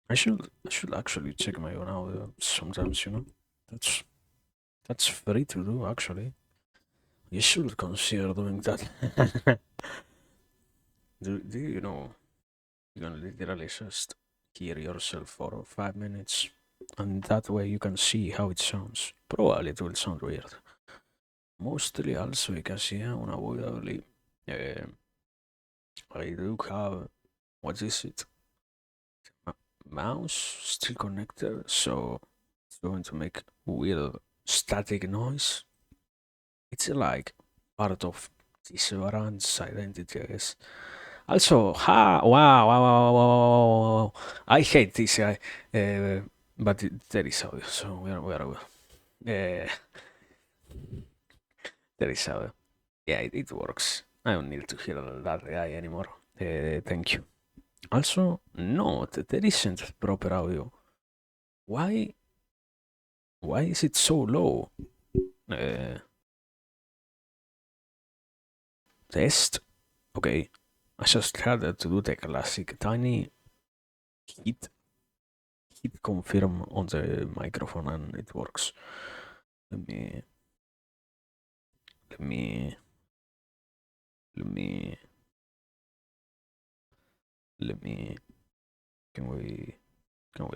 I should actually check my own audio sometimes, you know. That's that's free to do actually. You should consider doing that. Do you know you can literally just hear yourself for 5 minutes and that way you can see how it sounds. Probably it will sound weird. Mostly also because yeah, unavoidably I do have what is it? Mouse still connected, so it's going to make weird static noise. It's like part of this brand's identity, I guess. Also, wow, wow, wow, wow, wow, wow, wow. I hate this guy, but there is audio, so we are good. Uh, there is audio. Yeah, it works. I don't need to hear that guy anymore. Thank you. Also, note that there isn't proper audio. Why? Why is it so low? Uh, Test. Okay, I just had to do the classic tiny hit hit confirm on the microphone and it works. Let me let me let me let me can we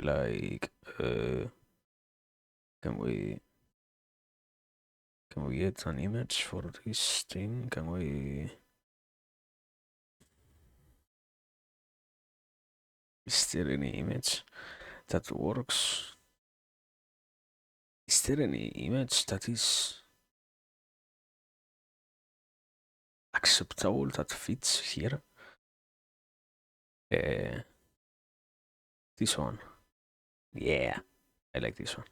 like can we can we get an image for this thing? Can we is there any image that works? Is there any image that is acceptable that fits here? Uh, this one. Yeah, I like this one.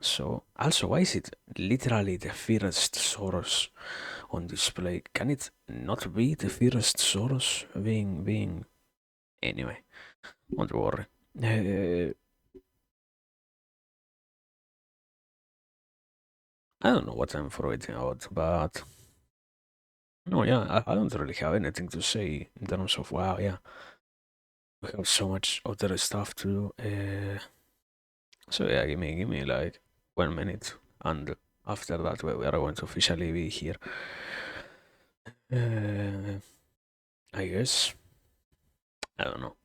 So, also, why is it literally the first source on display? Can it not be the first source being anyway? Don't worry. Uh, I don't know what I'm forgetting about, but no, yeah, I don't really have anything to say in terms of wow, yeah, we have so much other stuff to do. So yeah, give me like 1 minute, and after that we are going to officially be here. Uh, I guess I don't know.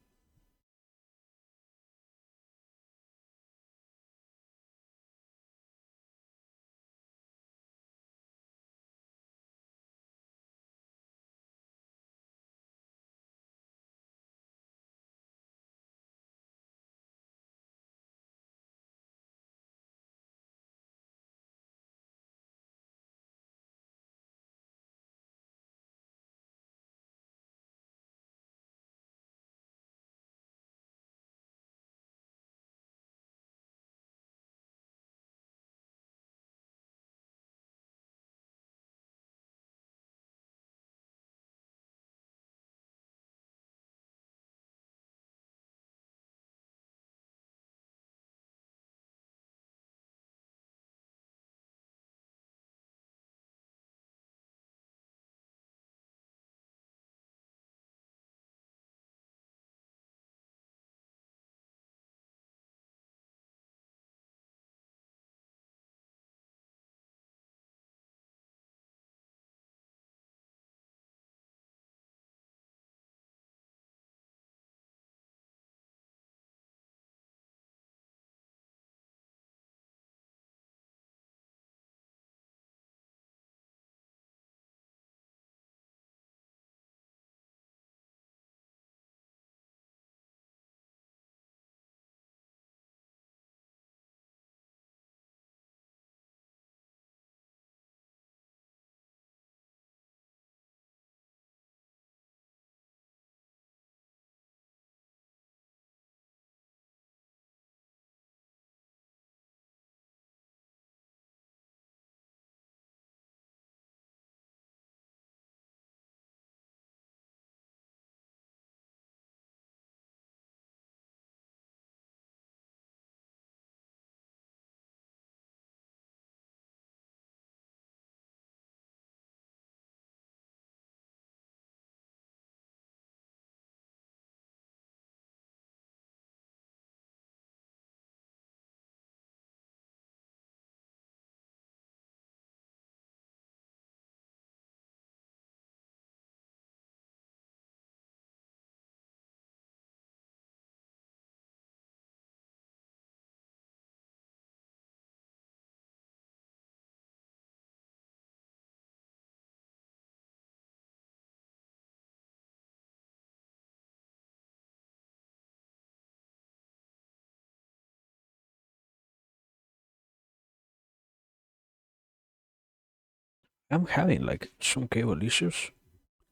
I'm having like some cable issues.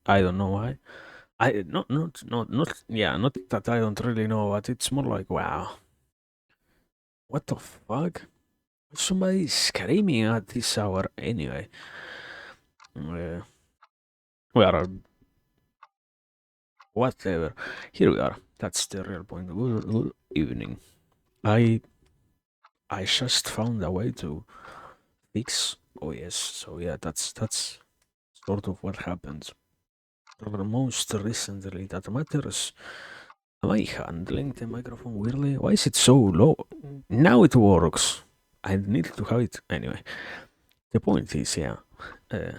I don't know why. I not yeah, not that I don't really know, but it's more like wow, what the fuck? Somebody screaming at this hour anyway. Uh, we are whatever. Here we are. That's the real point. Good evening. I I just found a way to fix. Oh yes. So yeah, that's sort of what happened. Most recently, that matters. Am I handling the microphone weirdly? Why is it so low? Now it works. I need to have it anyway. The point is, yeah, uh,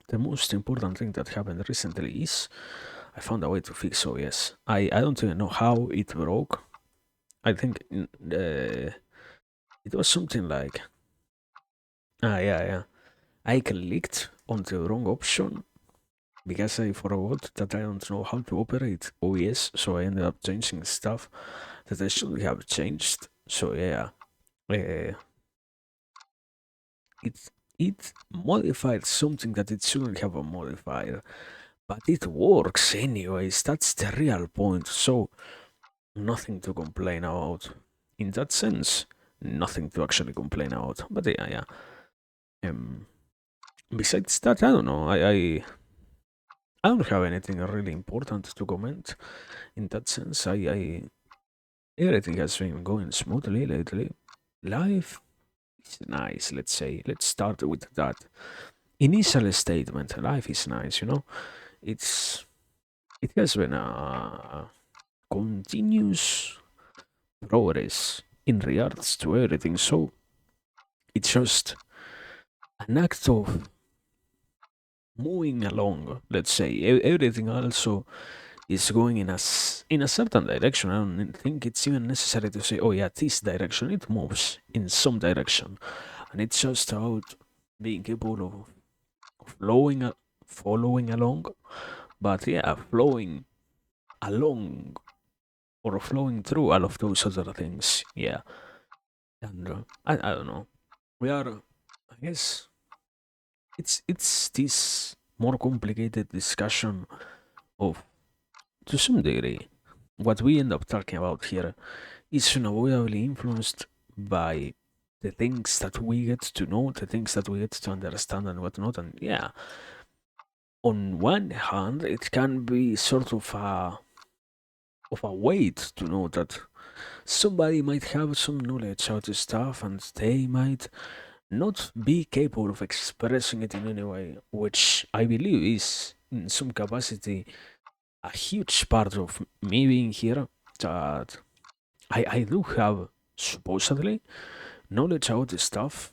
the most important thing that happened recently is I found a way to fix OS. I don't even know how it broke. I think it was something like yeah. I clicked on the wrong option because I forgot that I don't know how to operate OS, so I ended up changing stuff that I should have changed. So yeah, uh, it it modified something that it shouldn't have modified, but it works anyways. That's the real point. So nothing to complain about in that sense. Nothing to actually complain about. But yeah. Um, Besides that, I don't know. I don't have anything really important to comment in that sense. I everything has been going smoothly lately. Life is nice. Let's say. Let's start with that initial statement. Life is nice. It's it has been a continuous progress in regards to everything. So it's just an act of moving along. Let's say everything also is going in a certain direction. I don't think it's even necessary to say, "Oh yeah, this direction." It moves in some direction, and it's just about being capable of following along. But yeah, flowing along or flowing through all of those other things. Yeah, and I don't know. We are, I guess, it's this more complicated discussion of, to some degree, what we end up talking about here is unavoidably influenced by the things that we get to know, the things that we get to understand and whatnot. And yeah, on one hand, it can be sort of a weight to know that somebody might have some knowledge about this stuff and they might not be capable of expressing it in any way, which I believe is in some capacity a huge part of me being here. That I do have supposedly knowledge about this stuff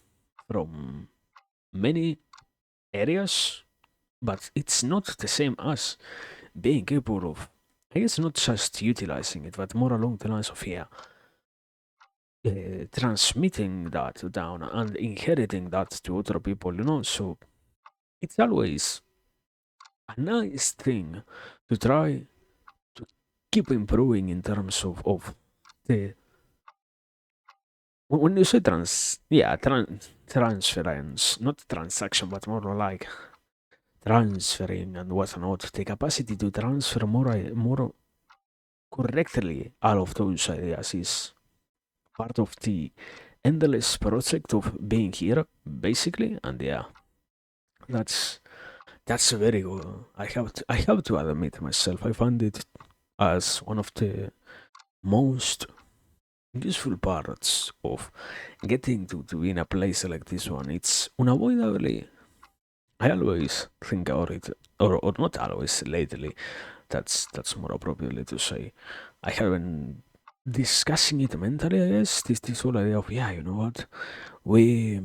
from many areas, but it's not the same as being capable of, I guess, not just utilizing it, but more along the lines of, yeah, transmitting that down and inheriting that to other people. So it's always a nice thing to try to keep improving in terms of the when you say transference, not transaction, but more like transferring and whatnot, the capacity to transfer more correctly all of those ideas is part of the endless project of being here, basically. And yeah, that's that's very good. I have to admit myself, I find it as one of the most useful parts of getting to be in a place like this one. It's unavoidably, I always think about it, or not always lately. That's more appropriately to say. I have been discussing it mentally, I guess. This whole idea of, yeah, you know what, we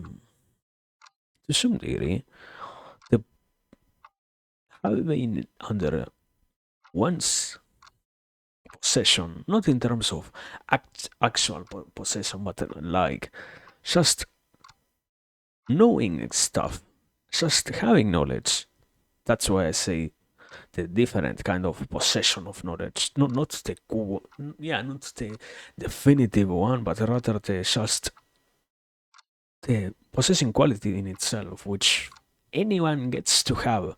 to some degree the have been under one's possession, not in terms of actual possession, but like just knowing stuff, just having knowledge. That's why I say the different kind of possession of knowledge, not the yeah, not the definitive one, but rather the just the possessing quality in itself, which anyone gets to have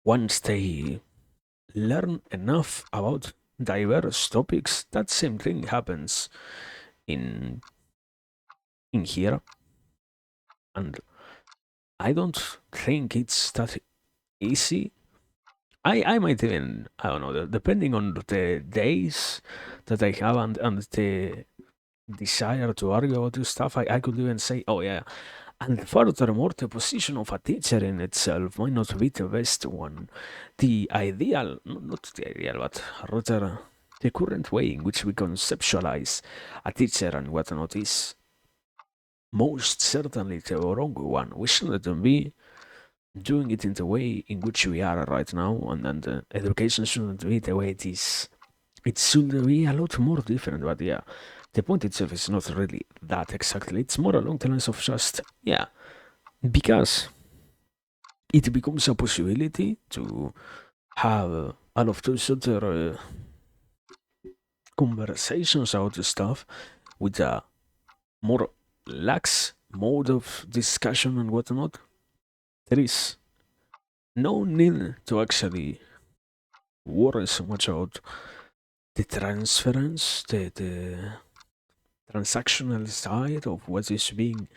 once they learn enough about diverse topics. That same thing happens in here, and I don't think it's that easy. I might even, I don't know, depending on the days that I have and the desire to argue about this stuff, I could even say, oh yeah. And furthermore, the position of a teacher in itself might not be the best one. The ideal, not the ideal, but rather the current way in which we conceptualize a teacher and whatnot is most certainly the wrong one. We shouldn't be doing it in the way in which we are right now, and education shouldn't be the way it is. It should be a lot more different, but yeah, the point itself is not really that exactly. It's more along the lines of just, yeah, because it becomes a possibility to have all of those other conversations about the stuff with a more lax mode of discussion and whatnot. There is no need to actually worry so much about the transference, the transactional side of what is being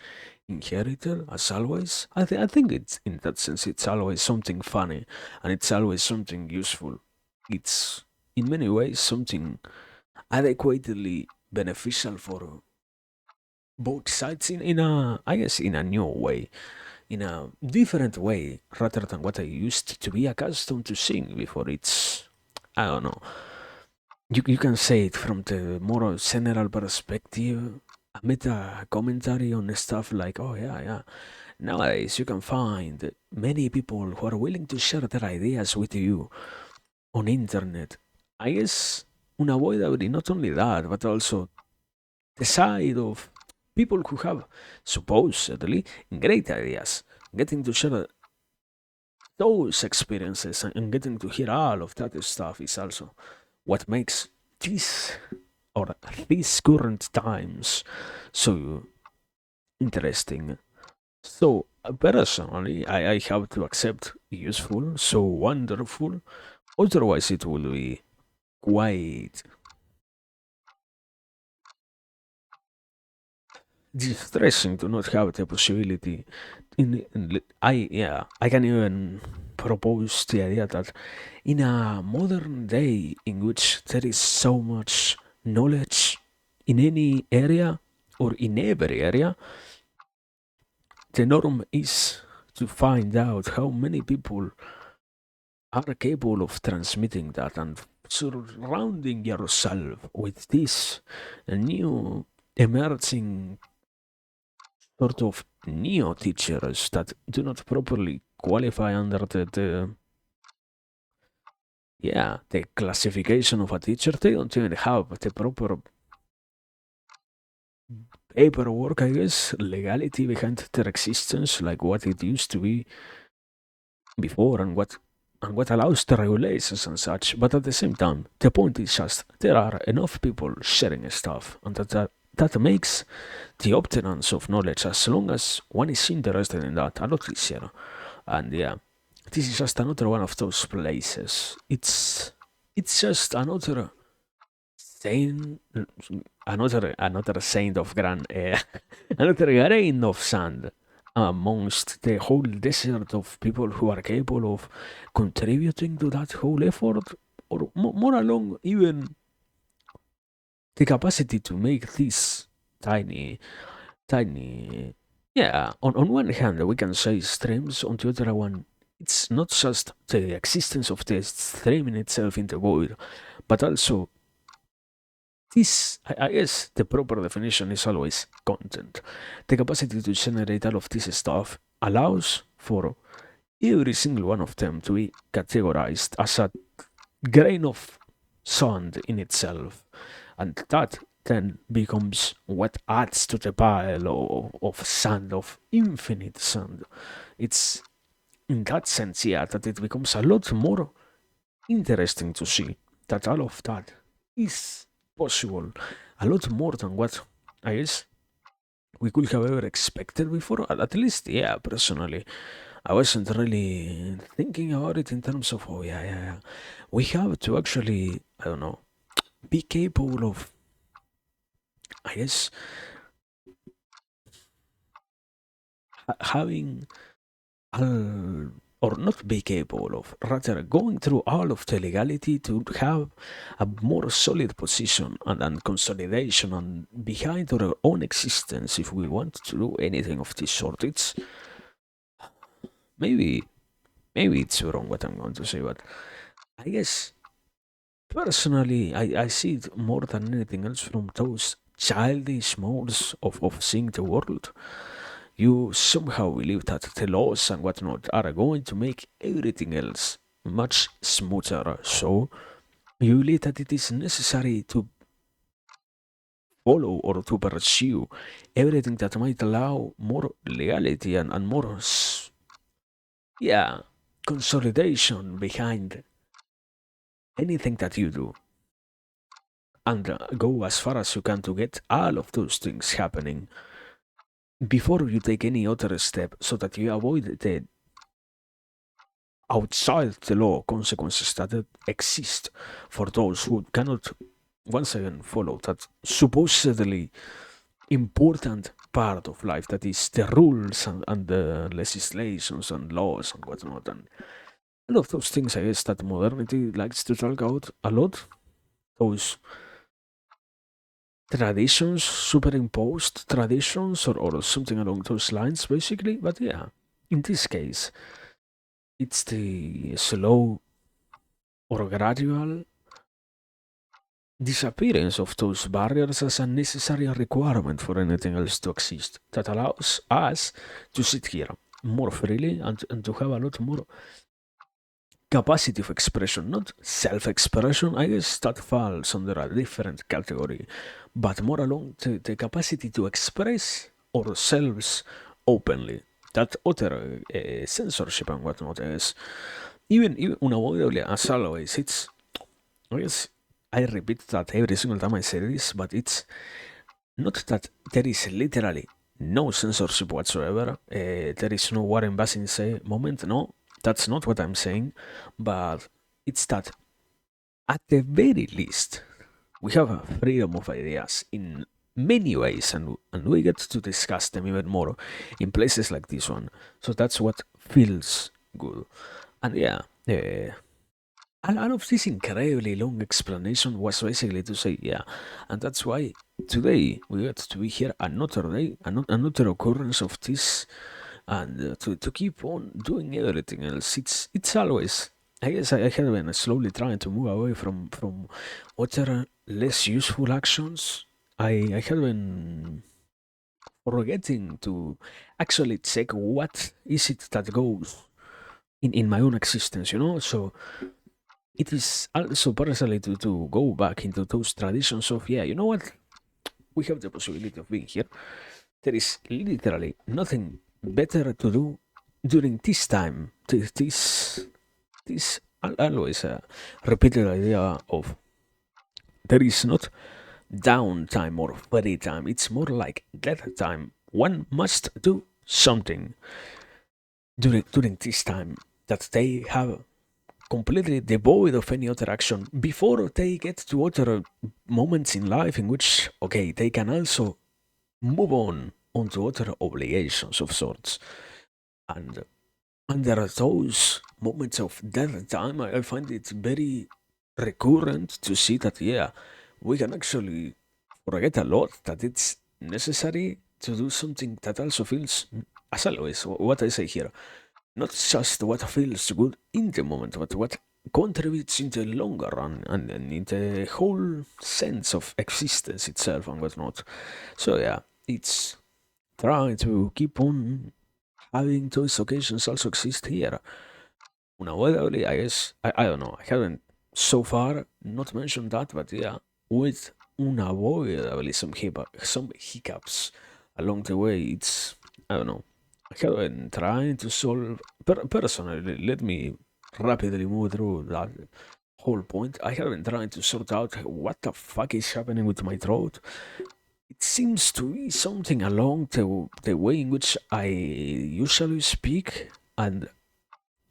inherited, as always. I think it's, in that sense, it's always something funny and it's always something useful. It's in many ways something adequately beneficial for both sides in a, I guess, in a new way, in a different way, rather than what I used to be accustomed to seeing before. It's, I don't know, you can say it from the more general perspective, a meta commentary on stuff like, oh yeah, nowadays you can find many people who are willing to share their ideas with you on internet. I guess unavoidably not only that, but also the side of people who have supposedly great ideas, getting to share those experiences and getting to hear all of that stuff is also what makes this or these current times so interesting. So personally, I have to accept useful, so wonderful. Otherwise, it will be quite distressing to not have the possibility. I can even propose the idea that in a modern day in which there is so much knowledge in any area or in every area, the norm is to find out how many people are capable of transmitting that and surrounding yourself with this new emerging sort of neo teachers that do not properly qualify under the classification of a teacher. They don't even have the proper paperwork, I guess, legality behind their existence, like what it used to be before and what allows the regulations and such. But at the same time, the point is just there are enough people sharing stuff, and that makes the obtenance of knowledge, as long as one is interested in that, a lot easier. And yeah, this is just another one of those places. It's just another saint, another saint of grand, another grain of sand amongst the whole desert of people who are capable of contributing to that whole effort, or more along even the capacity to make this tiny, tiny. Yeah, on one hand, we can say streams, on the other one, it's not just the existence of the stream in itself in the void, but also this, I guess the proper definition is always content. The capacity to generate all of this stuff allows for every single one of them to be categorized as a grain of sand in itself. And that then becomes what adds to the pile of sand, of infinite sand. It's in that sense, yeah, that it becomes a lot more interesting to see that all of that is possible, a lot more than what I guess we could have ever expected before. At least, yeah, personally, I wasn't really thinking about it in terms of, oh, yeah, yeah, yeah. We have to actually, I don't know, be capable of, I guess, having or not be capable of, rather going through all of the legality to have a more solid position and consolidation and behind our own existence if we want to do anything of this sort. It's maybe it's wrong what I'm going to say, but I guess personally I see it more than anything else from those childish modes of seeing the world. You somehow believe that the laws and whatnot are going to make everything else much smoother. So you believe that it is necessary to follow or to pursue everything that might allow more legality and more, yeah, consolidation behind anything that you do. And go as far as you can to get all of those things happening before you take any other step so that you avoid the outside the law consequences that exist for those who cannot once again follow that supposedly important part of life that is the rules and the legislations and laws and whatnot, and all of those things I guess that modernity likes to talk about a lot, those traditions, superimposed traditions, or something along those lines basically. But yeah, in this case it's the slow or gradual disappearance of those barriers as a necessary requirement for anything else to exist that allows us to sit here more freely and to have a lot more capacity of expression, not self expression. I guess that falls under a different category, but more along the capacity to express ourselves openly. That other censorship and whatnot is even unavoidably, as always. It's, I guess, I repeat that every single time I say this, but it's not that there is literally no censorship whatsoever. There is no Warren Bassett say moment. No, that's not what I'm saying. But it's that at the very least we have a freedom of ideas in many ways, and we get to discuss them even more in places like this one. So that's what feels good. And yeah, a lot of this incredibly long explanation was basically to say, yeah, and that's why today we got to be here another day, another occurrence of this, and to keep on doing everything else. It's always, I guess, I have been slowly trying to move away from other less useful actions. I have been forgetting to actually check what is it that goes in my own existence, you know? So it is also personally to go back into those traditions of, yeah, you know what, we have the possibility of being here. There is literally nothing better to do during this time. This always repeated idea of there is not downtime or free time. It's more like that time. One must do something during this time that they have completely devoid of any other action before they get to other moments in life in which, okay, they can also move on onto other obligations of sorts. And under those moments of dead time, I find it very recurrent to see that, yeah, we can actually forget a lot that it's necessary to do something that also feels, as always, what I say here, not just what feels good in the moment, but what contributes in the longer run and in the whole sense of existence itself and whatnot. So yeah, it's trying to keep on having those occasions also exist here. Unavoidably, I guess, I don't know, I haven't so far not mentioned that, but yeah, with unavoidably some hiccups along the way, it's, I don't know, I have been trying to solve, personally, let me rapidly move through that whole point. I have been trying to sort out what the fuck is happening with my throat. it seems to be something along the way in which I usually speak, and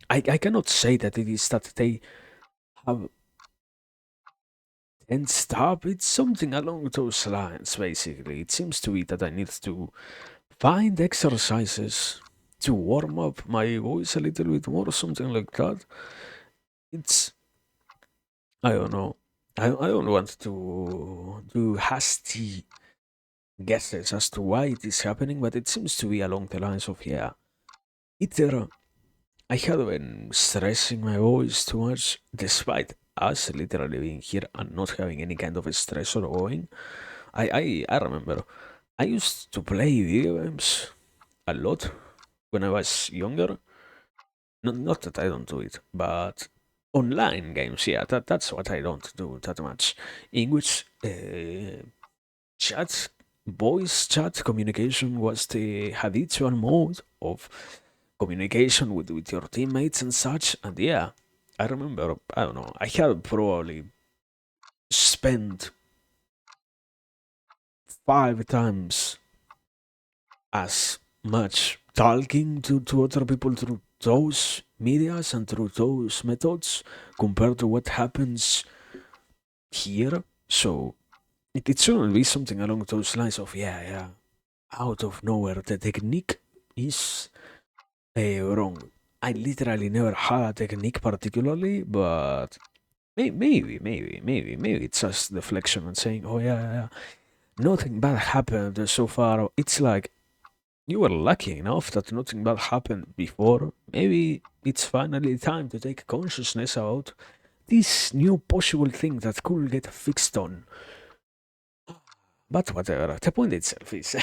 I cannot say that it is that they have and stop. It's something along those lines, basically. It seems to be that I need to find exercises to warm up my voice a little bit more, something like that. It's, I don't know. I don't want to do hasty guesses as to why it is happening, but it seems to be along the lines of, yeah, either I have been stressing my voice too much, despite us literally being here and not having any kind of stressor going. I remember I used to play video games a lot when I was younger. Not that I don't do it, but online games, yeah, that's what I don't do that much. In which chat, voice chat communication was the habitual mode of communication with your teammates and such. And yeah, I remember, I don't know, I had probably spent 5 times as much talking to other people through those medias and through those methods compared to what happens here. So it shouldn't be something along those lines of, yeah, yeah, out of nowhere. The technique is wrong. I literally never had a technique particularly, but maybe it's just deflection and saying, oh yeah, yeah, yeah, nothing bad happened so far. It's like you were lucky enough that nothing bad happened before. Maybe it's finally time to take consciousness about this new possible thing that could get fixed on. But whatever, the point itself is.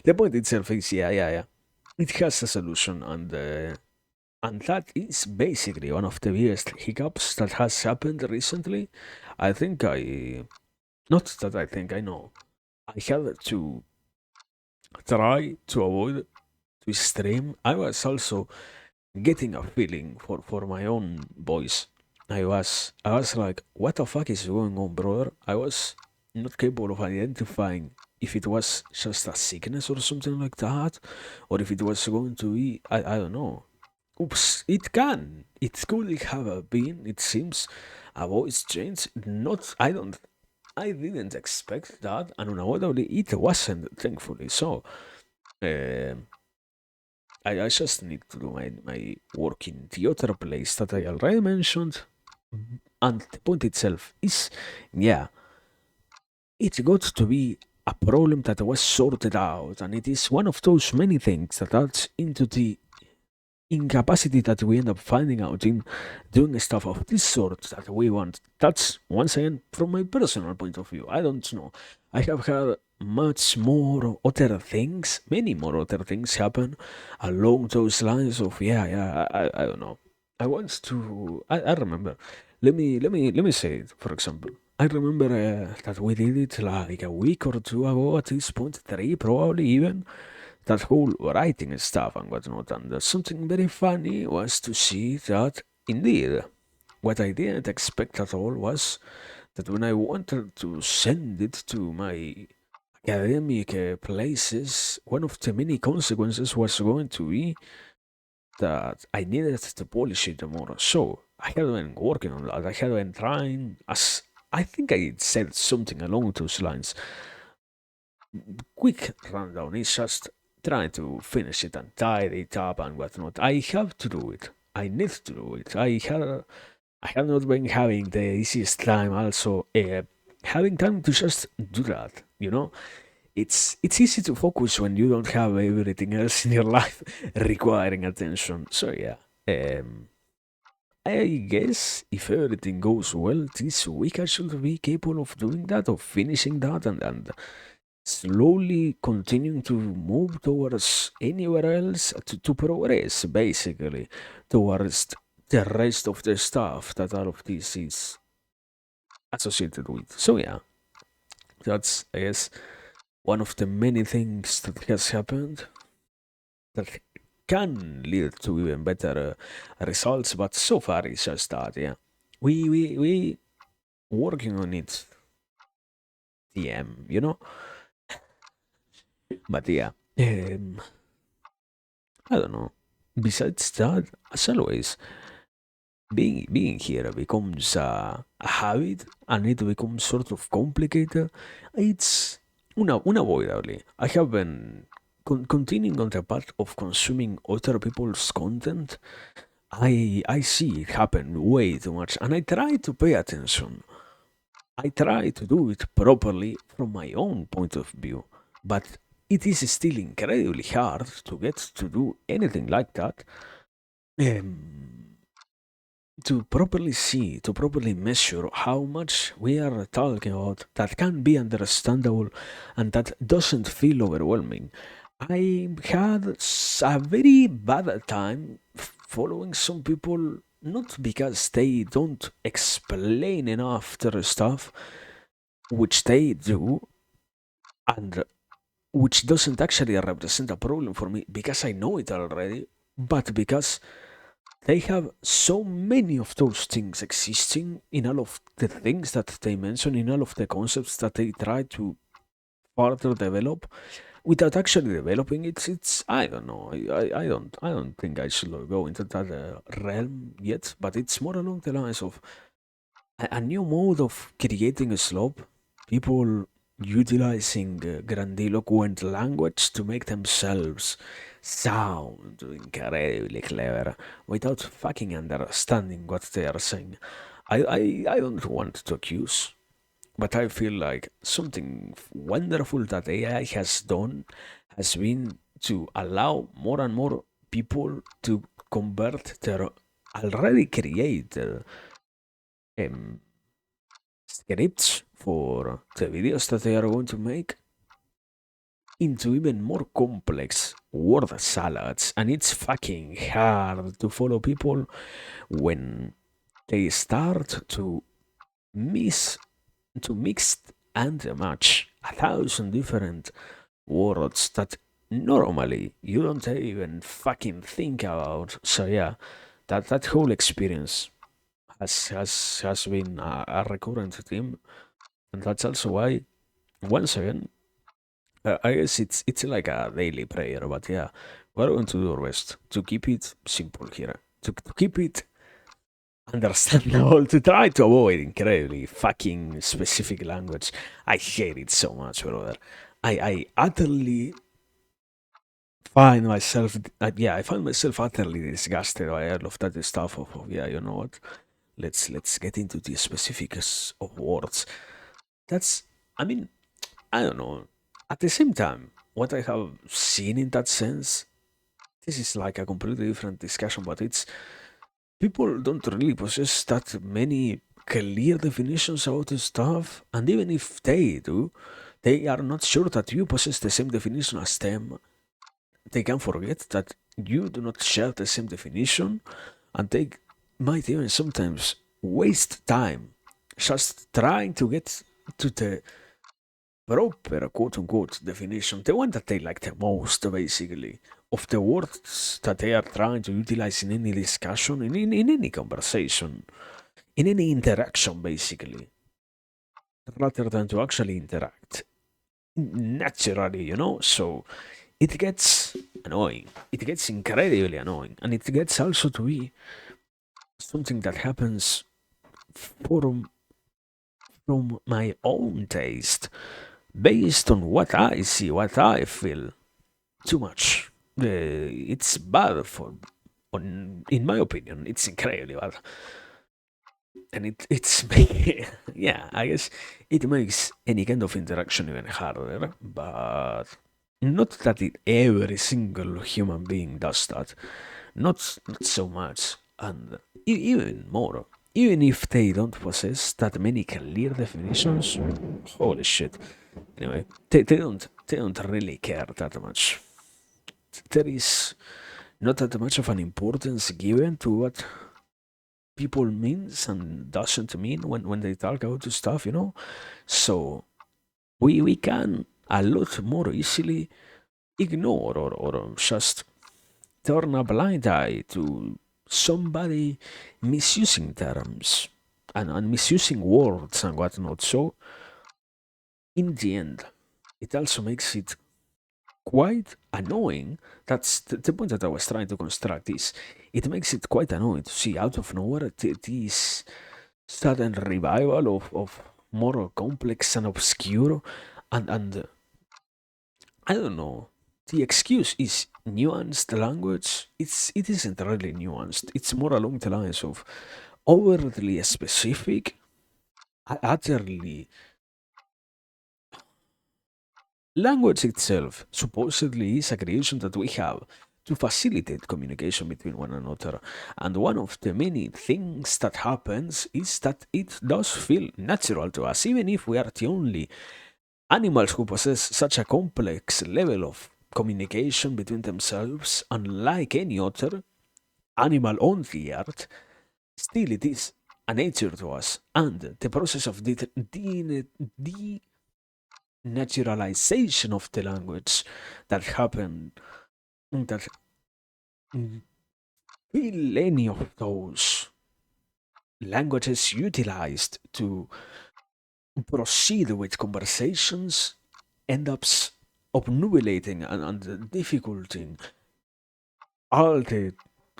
The point itself is, yeah, yeah, yeah. It has a solution, and that is basically one of the biggest hiccups that has happened recently. I think I. Not that I think I know. I had to try to avoid to stream. I was also getting a feeling for my own voice. I was like, what the fuck is going on, brother? I was not capable of identifying if it was just a sickness or something like that, or if it was going to be, I don't know. Oops, it could have been, it seems, a voice change. Not, I didn't expect that, and unavoidably it wasn't, thankfully. So, um I just need to do my work in the other place that I already mentioned. And the point itself is, yeah, it got to be a problem that was sorted out, and it is one of those many things that adds into the incapacity that we end up finding out in doing stuff of this sort that we want. That's once again from my personal point of view. I don't know. I have had much more other things, many more other things happen along those lines of, yeah, yeah, I don't know. I want to I remember. Let me say it, for example. I remember that we did it like a week or two ago at this point, three probably even, that whole writing stuff and whatnot. And something very funny was to see that indeed, what I didn't expect at all was that when I wanted to send it to my academic places, one of the many consequences was going to be that I needed to polish it more. So I had been working on that. I had been trying, as I think I said something along those lines, quick rundown is just trying to finish it and tidy it up and whatnot. I have to do it. I need to do it. I have not been having the easiest time also having time to just do that, you know? It's easy to focus when you don't have everything else in your life requiring attention. So yeah. I guess if everything goes well this week I should be capable of doing that, of finishing that and slowly continuing to move towards anywhere else to progress, basically, towards the rest of the stuff that all of this is associated with. So, yeah, that's, I guess, one of the many things that has happened that can lead to even better results, but so far it's just that, yeah. We working on it, DM, you know? But yeah, I don't know. Besides that, as always, being here becomes a habit, and it becomes sort of complicated. It's unavoidably. I have been continuing on the path of consuming other people's content. I see it happen way too much, and I try to pay attention. I try to do it properly from my own point of view, but it is still incredibly hard to get to do anything like that. Um, to properly see, to properly measure how much we are talking about that can be understandable and that doesn't feel overwhelming. I had a very bad time following some people, not because they don't explain enough their stuff, which they do, and which doesn't actually represent a problem for me because I know it already, but because they have so many of those things existing in all of the things that they mention, in all of the concepts that they try to further develop without actually developing it. It's I don't know. I don't think I should go into that realm yet, but it's more along the lines of a new mode of creating a slope. People utilizing grandiloquent language to make themselves sound incredibly clever without fucking understanding what they are saying. I don't want to accuse, but I feel like something wonderful that AI has done has been to allow more and more people to convert their already created um, scripts for the videos that they are going to make into even more complex word salads. And it's fucking hard to follow people when they start to miss to mix and match 1,000 different words that normally you don't even fucking think about. So yeah, that whole experience has been a recurrent theme, and that's also why once again I guess it's like a daily prayer, but yeah, we're going to do our best to keep it simple here, to keep it understandable, to try to avoid incredibly fucking specific language. I hate it so much, brother. I utterly find myself, yeah, I find myself utterly disgusted by all of that stuff of yeah, you know what? Let's get into the specifics of words. That's, I mean, I don't know. At the same time, what I have seen in that sense, this is like a completely different discussion, but it's people don't really possess that many clear definitions about the stuff, and even if they do, they are not sure that you possess the same definition as them. They can forget that you do not share the same definition, and they might even sometimes waste time just trying to get to the proper quote unquote definition, the one that they like the most, basically, of the words that they are trying to utilize in any discussion, in any conversation, in any interaction, basically, rather than to actually interact naturally, you know? So it gets annoying. It gets incredibly annoying. And it gets also to be something that happens from, from my own taste, based on what I see, what I feel. Too much. It's bad for, in my opinion, it's incredibly bad, and it's yeah. I guess it makes any kind of interaction even harder. But not that every single human being does that. Not so much, and even more. Even if they don't possess that many clear definitions, holy shit. Anyway, they don't really care that much. There is not that much of an importance given to what people means and doesn't mean when they talk about this stuff, you know. So we can a lot more easily ignore or just turn a blind eye to somebody misusing terms and misusing words and whatnot. So in the end, it also makes it quite annoying. That's the point that I was trying to construct. Is it makes it quite annoying to see out of nowhere this sudden revival of more complex and obscure, and I don't know. The excuse is nuanced language. It isn't really nuanced. It's more along the lines of overly specific, utterly. Language itself supposedly is a creation that we have to facilitate communication between one another. And one of the many things that happens is that it does feel natural to us, even if we are the only animals who possess such a complex level of communication between themselves. Unlike any other animal on the earth, still it is a nature to us. And the process of denaturalization of the language that happened, that feel any of those languages utilized to proceed with conversations end up obnubilating and difficulting all the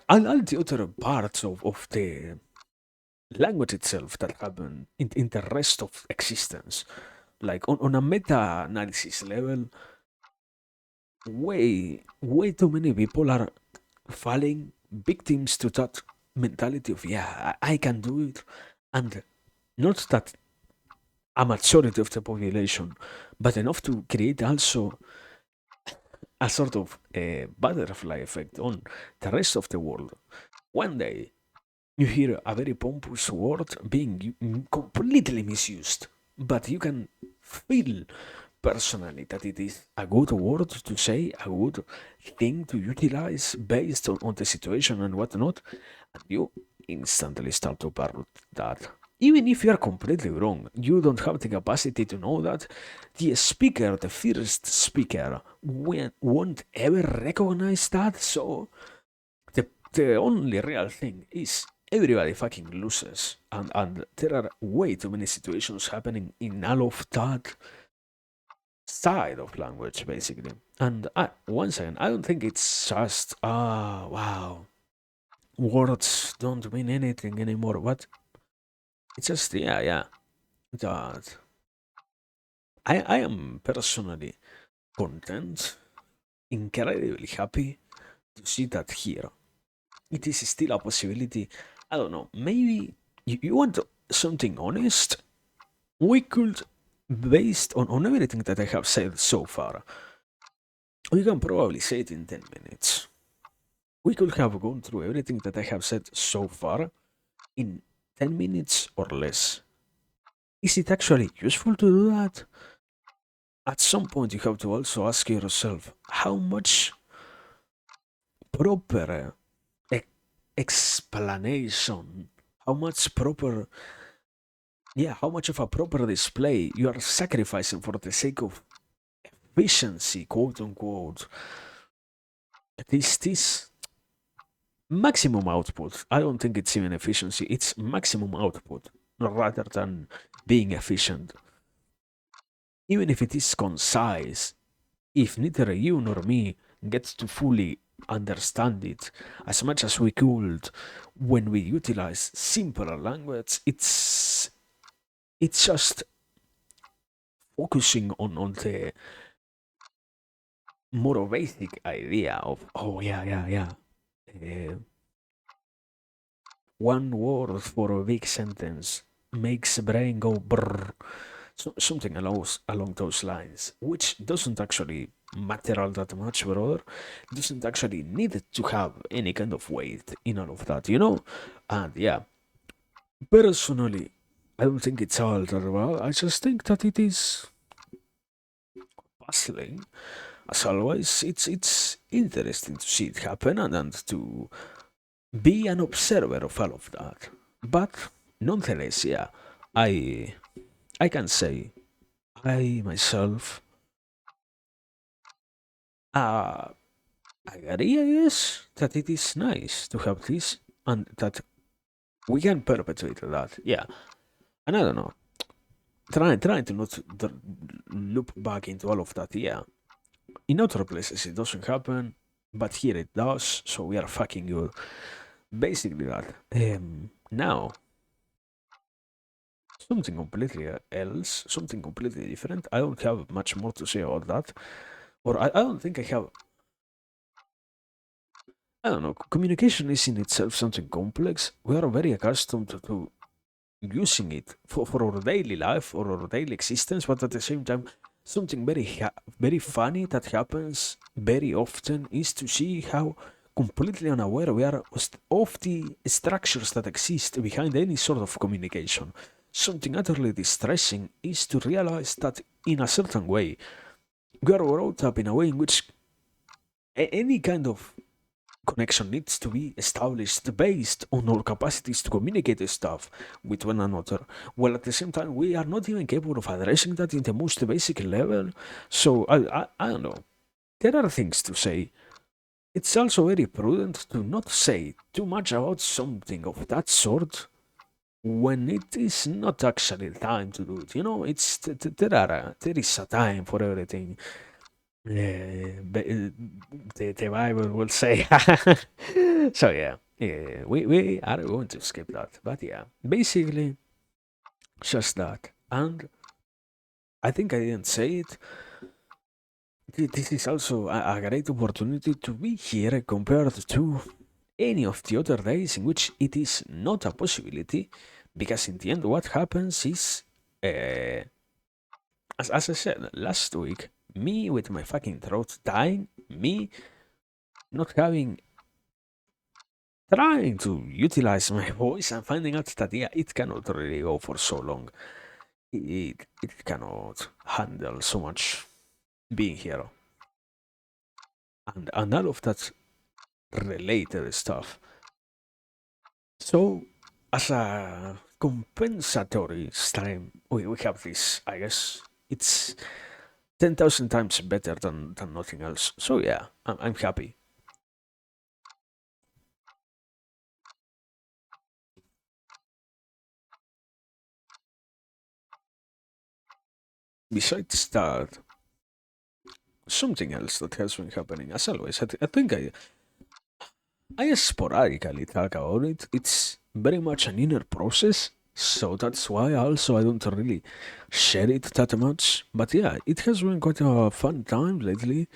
all the other parts of the language itself that happen in the rest of existence. Like on a meta-analysis level, way too many people are falling victims to that mentality of yeah, I can do it, and not that a majority of the population, but enough to create also a sort of a butterfly effect on the rest of the world. One day, you hear a very pompous word being completely misused, but you can feel personally that it is a good word to say, a good thing to utilize based on the situation and whatnot, and you instantly start to parrot that. Even if you are completely wrong, you don't have the capacity to know that the speaker, the first speaker, won't ever recognize that. So the only real thing is everybody fucking loses, and there are way too many situations happening in all of that side of language, basically. And once again, I don't think it's just wow, words don't mean anything anymore. What? It's just yeah that I am personally content, incredibly happy to see that here. It is still a possibility. I don't know. Maybe you want something honest? We could, based on everything that I have said so far, we can probably say it in 10 minutes. We could have gone through everything that I have said so far in 10 minutes or less. Is it actually useful to do that? At some point, you have to also ask yourself how much proper explanation, how much proper, yeah, how much of a proper display you are sacrificing for the sake of efficiency, quote unquote. This maximum output. I don't think it's even efficiency, it's maximum output rather than being efficient. Even if it is concise, if neither you nor me gets to fully understand it as much as we could when we utilize simpler language, it's just focusing on the more basic idea of oh yeah uh, one word for a big sentence makes the brain go brrr. So, something along those lines, which doesn't actually matter all that much, brother. Doesn't actually need to have any kind of weight in all of that, you know? And yeah, personally, I don't think it's all that well. I just think that it is puzzling. As always, it's interesting to see it happen and to be an observer of all of that. But nonetheless, yeah, I I can say I myself uh, I agree, I guess, that it is nice to have this and that we can perpetuate that. Yeah, and I don't know, trying to not loop back into all of that. Yeah, In other places it doesn't happen, but here it does, so we are fucking good. Basically that. Now, something completely else, something completely different. I don't have much more to say about that. Or I don't think I have. I don't know. Communication is in itself something complex. We are very accustomed to using it for our daily life or our daily existence, but at the same time, something very funny that happens very often is to see how completely unaware we are of the structures that exist behind any sort of communication. Something utterly distressing is to realize that in a certain way, we are brought up in a way in which any kind of connection needs to be established based on our capacities to communicate stuff with one another. While at the same time, we are not even capable of addressing that in the most basic level. So I don't know. There are things to say. It's also very prudent to not say too much about something of that sort when it is not actually time to do it. You know, there is a time for everything. The Bible will say. So yeah, we are going to skip that. But yeah, basically just that. And I think I didn't say it. This is also a great opportunity to be here compared to any of the other days in which it is not a possibility, because in the end, what happens is, as I said last week, me with my fucking throat dying, me not having trying to utilize my voice and finding out that yeah, it cannot really go for so long. It cannot handle so much being here and all of that related stuff. So as a compensatory stream, we have this. I guess it's 10,000 times better than nothing else. So yeah, I'm happy. Besides that, something else that has been happening, as always, I think I sporadically talk about it. It's very much an inner process, so that's why also I don't really share it that much. But yeah, it has been quite a fun time lately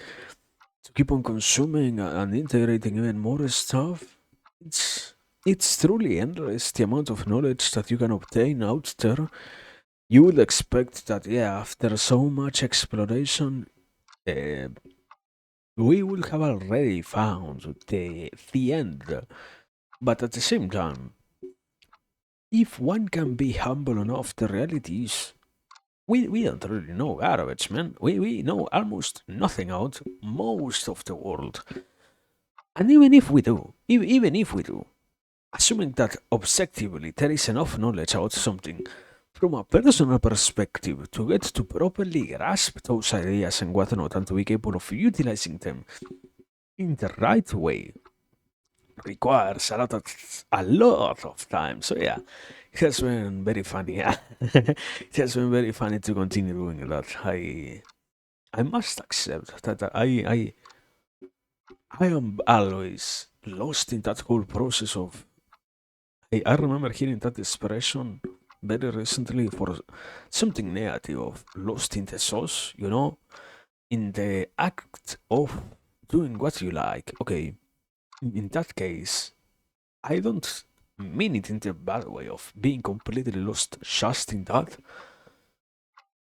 to keep on consuming and integrating even more stuff. It's truly endless the amount of knowledge that you can obtain out there. You would expect that yeah, after so much exploration, uh, we will have already found the end. But at the same time, if one can be humble enough, the reality is we don't really know garbage, man. We know almost nothing about most of the world. And even if we do, assuming that objectively there is enough knowledge about something from a personal perspective to get to properly grasp those ideas and whatnot and to be capable of utilizing them in the right way requires a lot of time. So yeah, it has been very funny. Yeah. It has been very funny to continue doing that. I must accept that I am always lost in that whole process of. I remember hearing that expression very recently for something negative of lost in the sauce. You know, in the act of doing what you like. Okay, in that case, I don't mean it in the bad way of being completely lost just in that,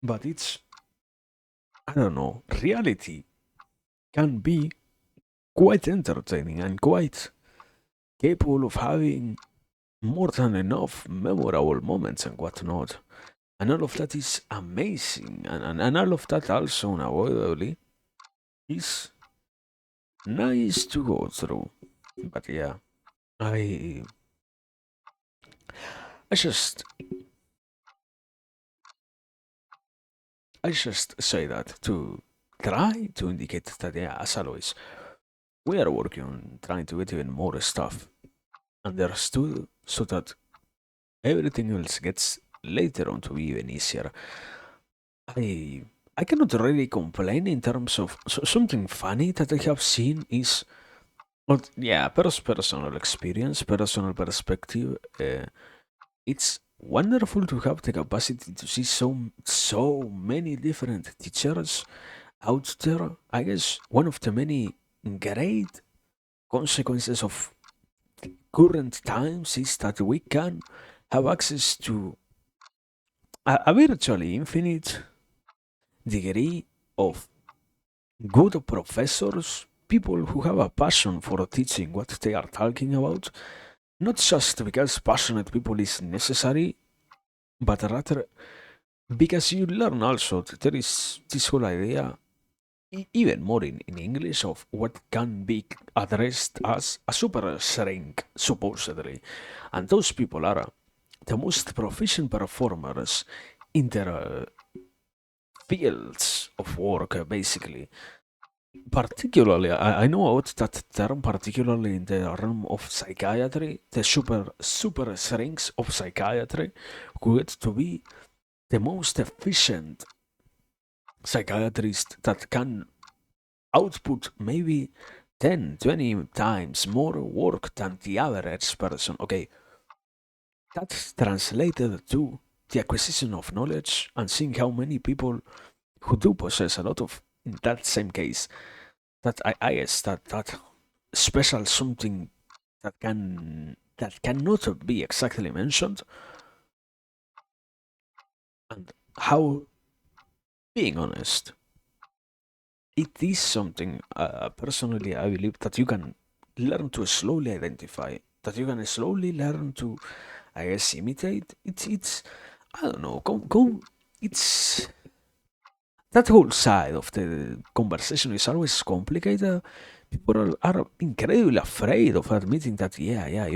but it's, I don't know, reality can be quite entertaining and quite capable of having more than enough memorable moments and whatnot. And all of that is amazing, and all of that also unavoidably is nice to go through. But yeah, I I just I just say that to try to indicate that yeah, as always, we are working on trying to get even more stuff understood so that everything else gets later on to be even easier. I I cannot really complain in terms of something funny that I have seen is, well, yeah, personal experience, personal perspective. It's wonderful to have the capacity to see so many different teachers out there. I guess one of the many great consequences of current times is that we can have access to a virtually infinite degree of good professors, people who have a passion for teaching what they are talking about, not just because passionate people is necessary, but rather because you learn also that there is this whole idea, even more in English, of what can be addressed as a super shrink, supposedly. And those people are the most proficient performers in their fields of work, basically. Particularly, I know about that term, particularly in the realm of psychiatry, the super shrinks of psychiatry, who get to be the most efficient psychiatrist that can output maybe 10, 20 times more work than the average person. Okay, that's translated to the acquisition of knowledge and seeing how many people who do possess a lot of, in that same case, that I guess that special something that cannot be exactly mentioned, and how, being honest, it is something, personally I believe that you can learn to slowly identify, that you can slowly learn to, I guess, imitate. It's I don't know, it's that whole side of the conversation is always complicated. People are incredibly afraid of admitting that, yeah,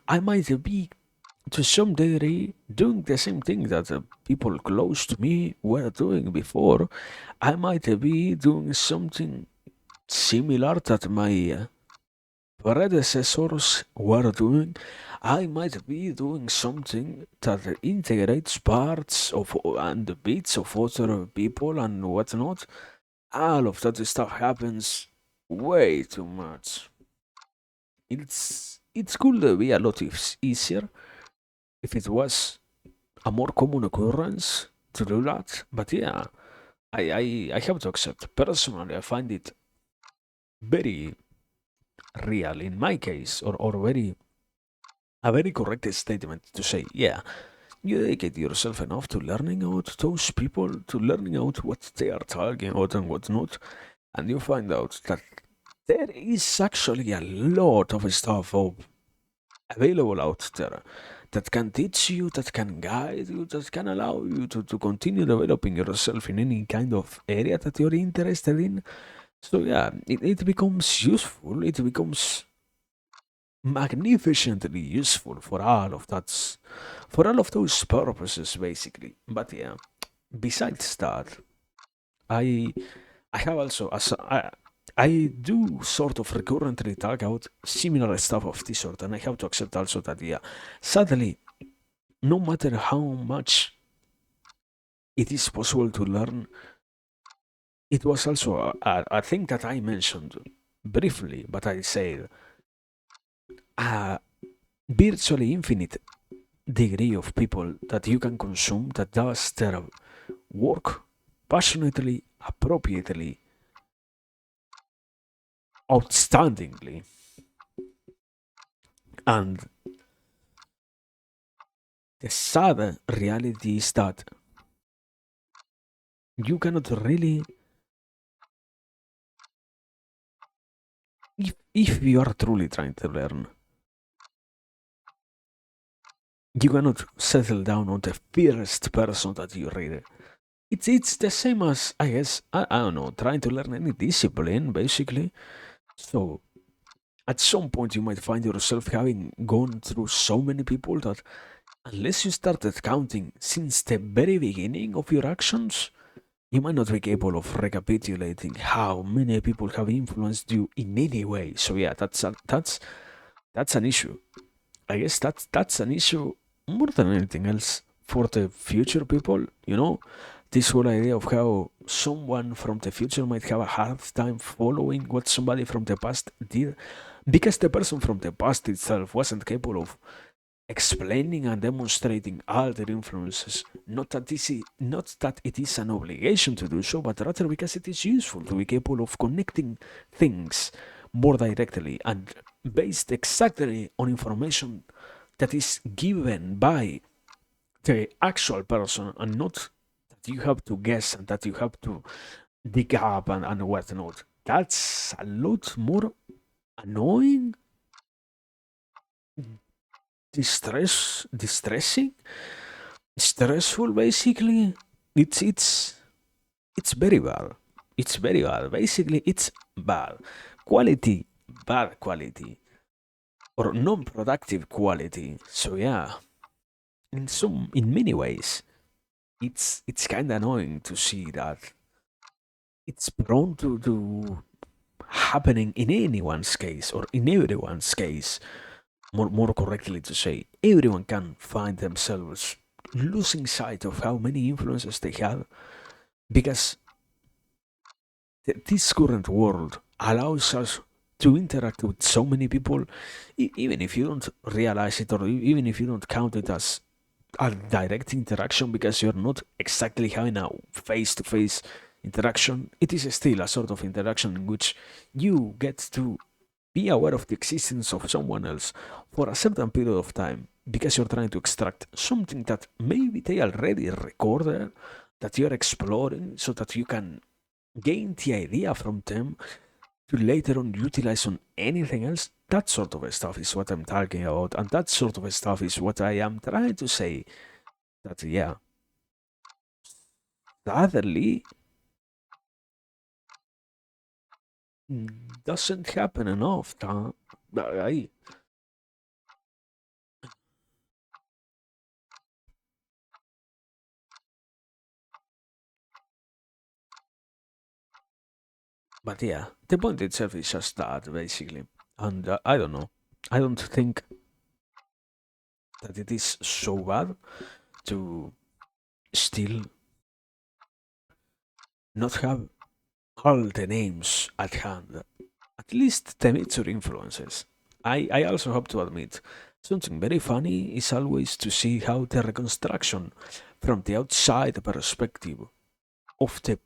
I might be to some degree doing the same thing that people close to me were doing before. I might be doing something similar that my predecessors were doing. I might be doing something that integrates parts of and bits of other people and whatnot. All of that stuff happens way too much. It's could be a lot easier if it was a more common occurrence to do that. But yeah, I have to accept. Personally, I find it very real in my case, or very a very correct statement to say, yeah, you dedicate yourself enough to learning out those people, to learning out what they are talking about and what not, and you find out that there is actually a lot of stuff available out there that can teach you, that can guide you, that can allow you to continue developing yourself in any kind of area that you're interested in. So yeah, it becomes useful, it becomes magnificently useful for all of that, for all of those purposes, basically. But yeah, besides that, I I have also, I do sort of recurrently talk about similar stuff of this sort, and I have to accept also that, yeah, sadly, no matter how much it is possible to learn, it was also a thing that I mentioned briefly, but I said a virtually infinite degree of people that you can consume that does their work passionately, appropriately, outstandingly, and the sad reality is that you cannot really, if you are truly trying to learn, you cannot settle down on the first person that you read. It's the same as, I guess, I don't know, trying to learn any discipline, basically. So at some point you might find yourself having gone through so many people that unless you started counting since the very beginning of your actions, you might not be capable of recapitulating how many people have influenced you in any way. So yeah, that's an issue. I guess that's an issue more than anything else for the future people. this whole idea of how someone from the future might have a hard time following what somebody from the past did because the person from the past itself wasn't capable of explaining and demonstrating all their influences. Not that it is an obligation to do so, but rather because it is useful to be capable of connecting things more directly and based exactly on information that is given by the actual person and not that you have to guess and that you have to dig up and whatnot. That's a lot more annoying, distressing, stressful. Basically, it's very bad. It's very bad. Basically, it's bad quality, bad quality, or non-productive quality. So yeah, in many ways, it's kind of annoying to see that it's prone to happening in anyone's case or in everyone's case. More correctly to say, everyone can find themselves losing sight of how many influences they have because this current world allows us to interact with so many people, even if you don't realize it or even if you don't count it as a direct interaction because you're not exactly having a face to face interaction. It is still a sort of interaction in which you get to be aware of the existence of someone else for a certain period of time because you're trying to extract something that maybe they already recorded that you're exploring so that you can gain the idea from them to later on utilize on anything else. That sort of stuff is what I'm talking about, and that sort of stuff is what I am trying to say. That yeah, sadly, doesn't happen enough. I, but yeah, the point itself is just that basically, and I don't know. I don't think that it is so bad to still not have all the names at hand, at least the major influences. I also have to admit, something very funny is always to see how the reconstruction from the outside perspective of the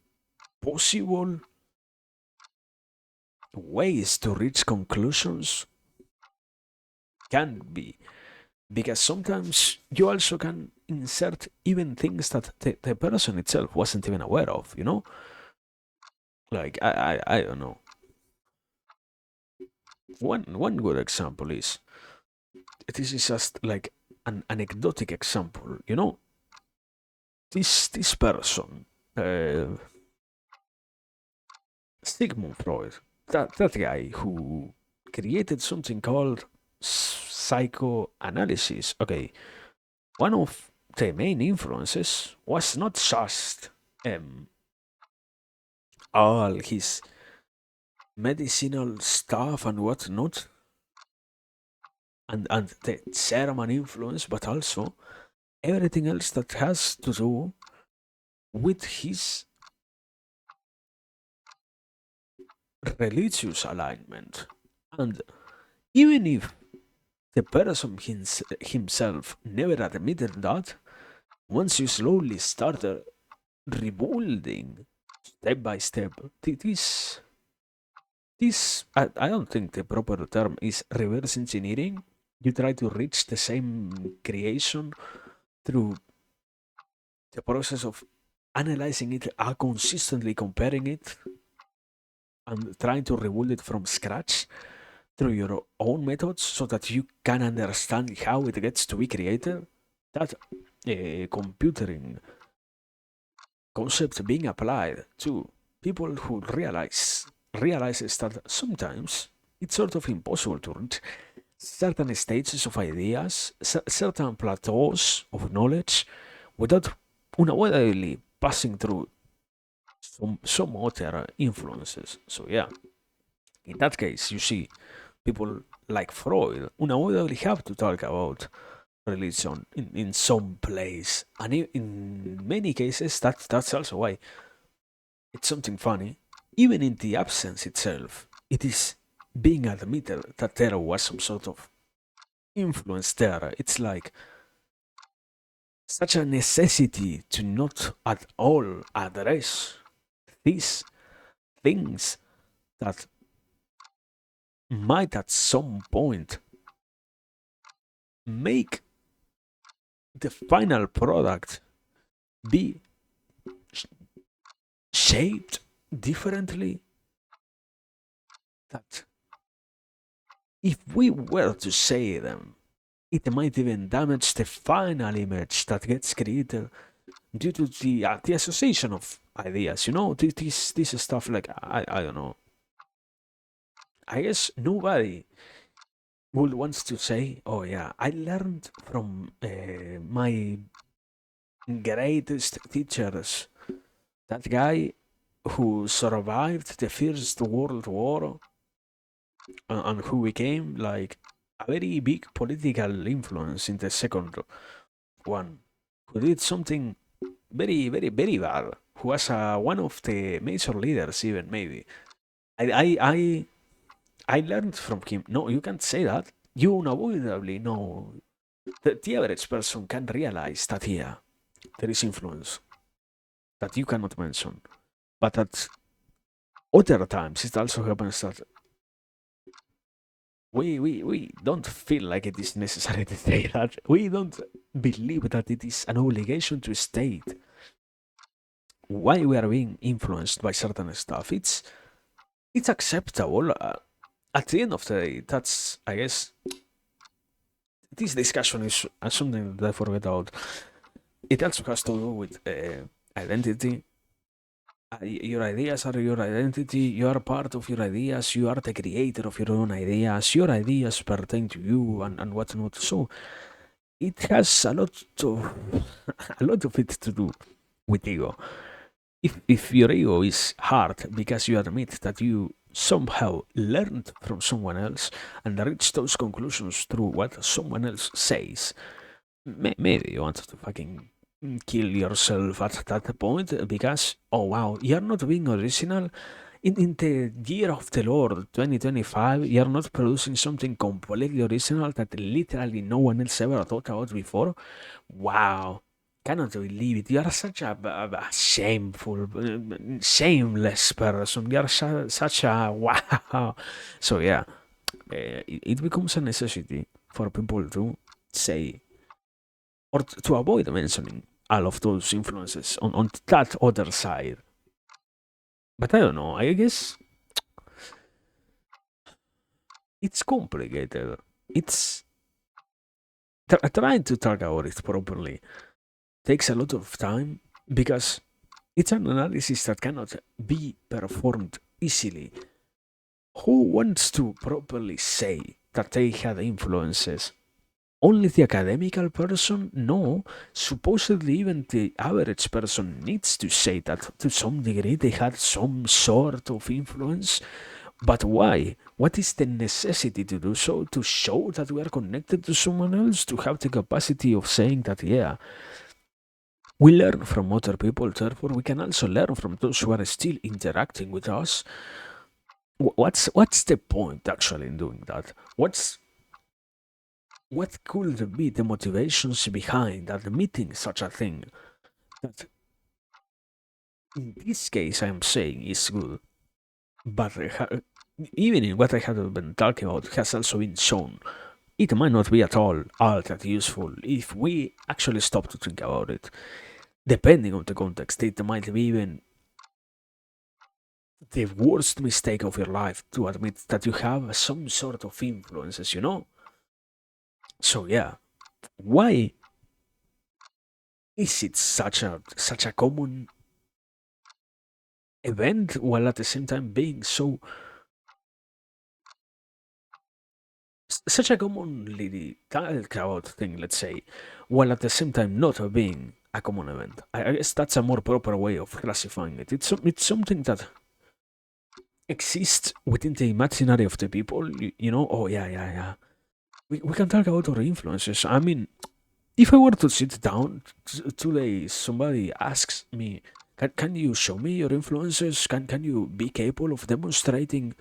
possible ways to reach conclusions can be. Because sometimes you also can insert even things that the person itself wasn't even aware of, you know? Like, I don't know. One good example is this is just like an anecdotic example, you know? This person, uh, Sigmund Freud, that guy who created something called psychoanalysis. Okay, one of the main influences was not just all his medicinal stuff and whatnot, and the ceremony influence, but also everything else that has to do with his religious alignment. And even if the person himself never admitted that, once you slowly start rebuilding step by step, I don't think the proper term is reverse engineering. You try to reach the same creation through the process of analyzing it, consistently comparing it, and trying to rebuild it from scratch through your own methods so that you can understand how it gets to be created. That computering concept being applied to people who realizes that sometimes it's sort of impossible to reach certain stages of ideas, certain plateaus of knowledge without unavoidably passing through some other influences. So yeah, in that case, you see, people like Freud unavoidably have to talk about religion in some place, and in many cases that's also why it's something funny. Even in the absence itself, it is being admitted that there was some sort of influence there. It's like such a necessity to not at all address these things that might at some point make the final product be shaped differently. That if we were to say them, it might even damage the final image that gets created due to the association of ideas. This stuff like I don't know. I guess nobody would wants to say, "Oh yeah, I learned from my greatest teachers, that guy who survived the First World War and who became like a very big political influence in the second one, who did something very, very, very bad, who was one of the major leaders, even maybe. I, I, I, I learned from him. No, you can't say that. You unavoidably know that the average person can realize that, yeah, there is influence that you cannot mention. But at other times, it also happens that we don't feel like it is necessary to say that. We don't believe that it is an obligation to state why we are being influenced by certain stuff. It's acceptable. At the end of the day, that's, I guess, this discussion is something that I forget about. It also has to do with identity. Your ideas are your identity. You are part of your ideas. You are the creator of your own ideas. Your ideas pertain to you and whatnot. So it has a lot of a lot of it to do with ego. If your ego is hard because you admit that you somehow learned from someone else and reached those conclusions through what someone else says, maybe you want to fucking kill yourself at that point because, oh wow, you're not being original. In the year of the Lord 2025, you're not producing something completely original that literally no one else ever thought about before. Wow, cannot believe it. You are such a shameful, shameless person. You are such a wow. So yeah, it becomes a necessity for people to say or to avoid mentioning all of those influences on that other side. But I don't know. I guess it's complicated. It's trying to talk about it properly takes a lot of time because it's an analysis that cannot be performed easily. Who wants to properly say that they had influences? Only the academical person? No. Supposedly, even the average person needs to say that to some degree they had some sort of influence. But why? What is the necessity to do so? To show that we are connected to someone else? To have the capacity of saying that, yeah, we learn from other people, therefore we can also learn from those who are still interacting with us. What's the point actually in doing that? What could be the motivations behind admitting such a thing? That in this case I am saying is good, but even in what I have been talking about has also been shown it might not be at all that useful if we actually stop to think about it. Depending on the context, it might be even the worst mistake of your life to admit that you have some sort of influences. So yeah, why is it such a common event while at the same time being such a commonly talked about thing, let's say, while at the same time not being a common event? I guess that's a more proper way of classifying it. It's something that exists within the imaginary of the people. Oh yeah, yeah, yeah. We can talk about our influences. I mean, if I were to sit down today, somebody asks me, can you show me your influences? Can you be capable of demonstrating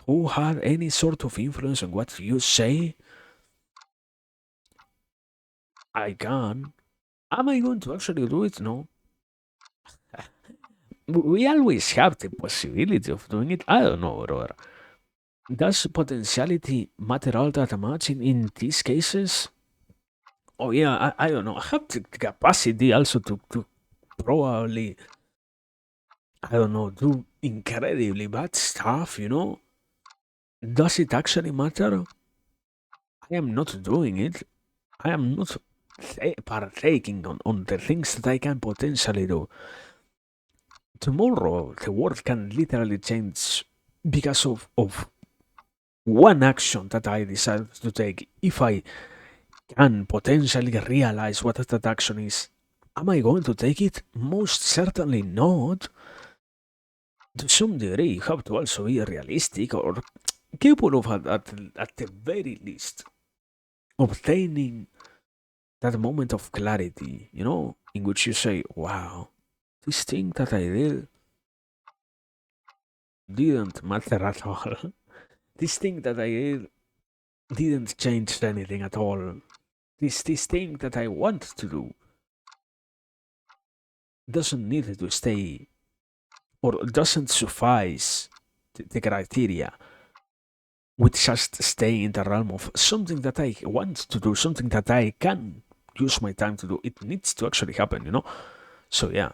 who had any sort of influence on what you say? I can. Am I going to actually do it? No. We always have the possibility of doing it. I don't know, brother. Does potentiality matter all that much in these cases? Oh yeah, I don't know. I have the capacity also to probably, I don't know, do incredibly bad stuff, you know? Does it actually matter? I am not doing it. I am not partaking on the things that I can potentially do. Tomorrow, the world can literally change because of one action that I decide to take. If I can potentially realize what that action is, am I going to take it? Most certainly not. To some degree, you have to also be realistic or capable of, at the very least, obtaining that moment of clarity, you know, in which you say, wow, this thing that I didn't matter at all. This thing that I didn't change anything at all. This thing that I want to do doesn't need to stay or doesn't suffice the criteria with just staying in the realm of something that I want to do, something that I can use my time to do. It needs to actually happen, you know? So yeah,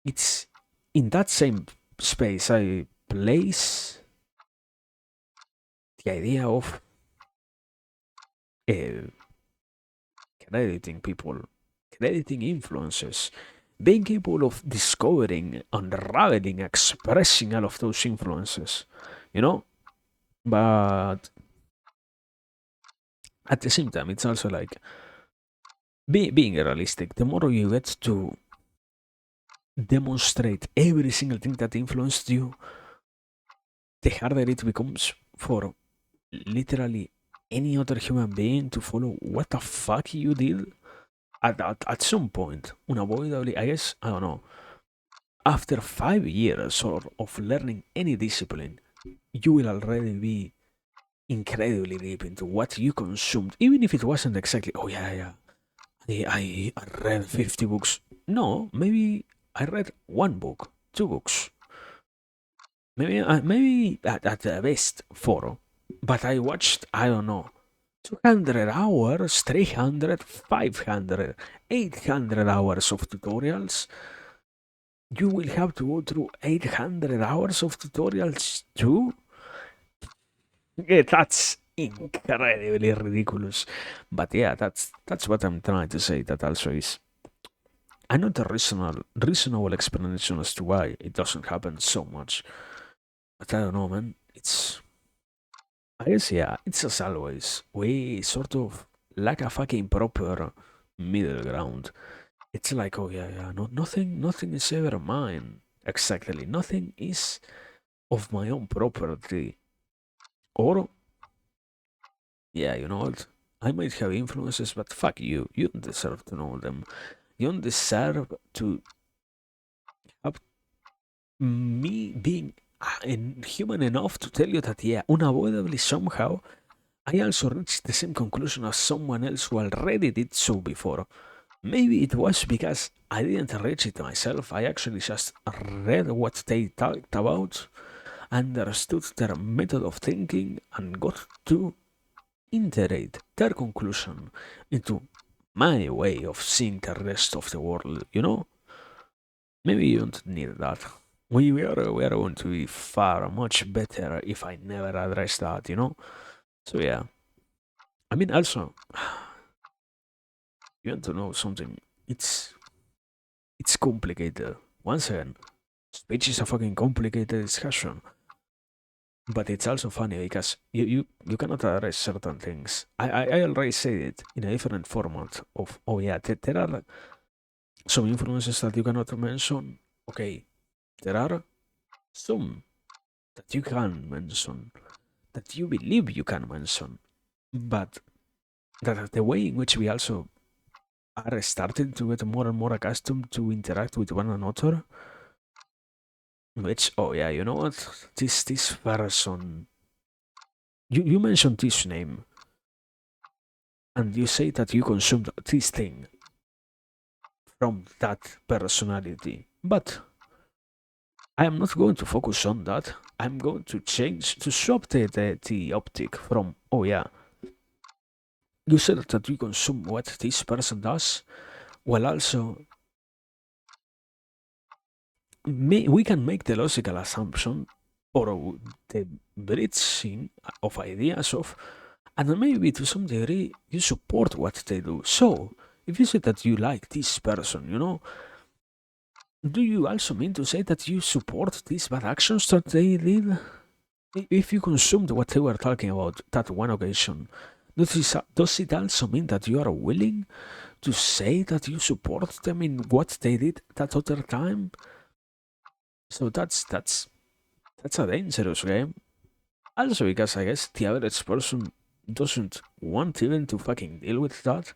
it's in that same space I place the idea of uh, crediting people, crediting influences, being capable of discovering, unraveling, expressing all of those influences, you know? But at the same time, it's also like being realistic. The more you get to demonstrate every single thing that influenced you, the harder it becomes for literally any other human being to follow what the fuck you did at some point. Unavoidably, I guess, I don't know, after 5 years of learning any discipline, you will already be incredibly deep into what you consumed, even if it wasn't exactly, oh yeah, yeah, I read 50 books. No, maybe I read one book, two books, maybe at the best four. But I watched, I don't know, 200 hours, 300, 500, 800 hours of tutorials. You will have to go through 800 hours of tutorials too? Yeah, that's incredibly ridiculous. But yeah, that's what I'm trying to say. That also is another reasonable explanation as to why it doesn't happen so much. But I don't know, man. I guess, yeah, it's as always. We sort of lack a fucking proper middle ground. It's like, oh yeah, yeah, no, nothing is ever mine. Exactly, nothing is of my own property. Or, yeah, you know what? I might have influences, but fuck you. You don't deserve to know them. You don't deserve to have me being human enough to tell you that, yeah, unavoidably somehow, I also reached the same conclusion as someone else who already did so before. Maybe it was because I didn't reach it myself. I actually just read what they talked about, understood their method of thinking, and got to integrate their conclusion into my way of seeing the rest of the world, you know? Maybe you don't need that. We are going to be far much better if I never address that, you know? So yeah. I mean also you want to know something. It's complicated. Once again, speech is a fucking complicated discussion. But it's also funny because you cannot address certain things. I already said it in a different format of, oh yeah, there are some influences that you cannot mention. Okay, there are some that you can mention, that you believe you can mention, but that the way in which we also are starting to get more and more accustomed to interact with one another. Which, oh yeah, you know what? This person. You mentioned this name, and you say that you consumed this thing from that personality. But I am not going to focus on that. I'm going to swap the optic from, oh yeah, you said that you consume what this person does. Well, also, we can make the logical assumption or the bridging of ideas of, and maybe to some degree, you support what they do. So, if you say that you like this person, do you also mean to say that you support these bad actions that they did? If you consumed what they were talking about that one occasion, does it also mean that you are willing to say that you support them in what they did that other time? So that's a dangerous game. Also because I guess the average person doesn't want even to fucking deal with that.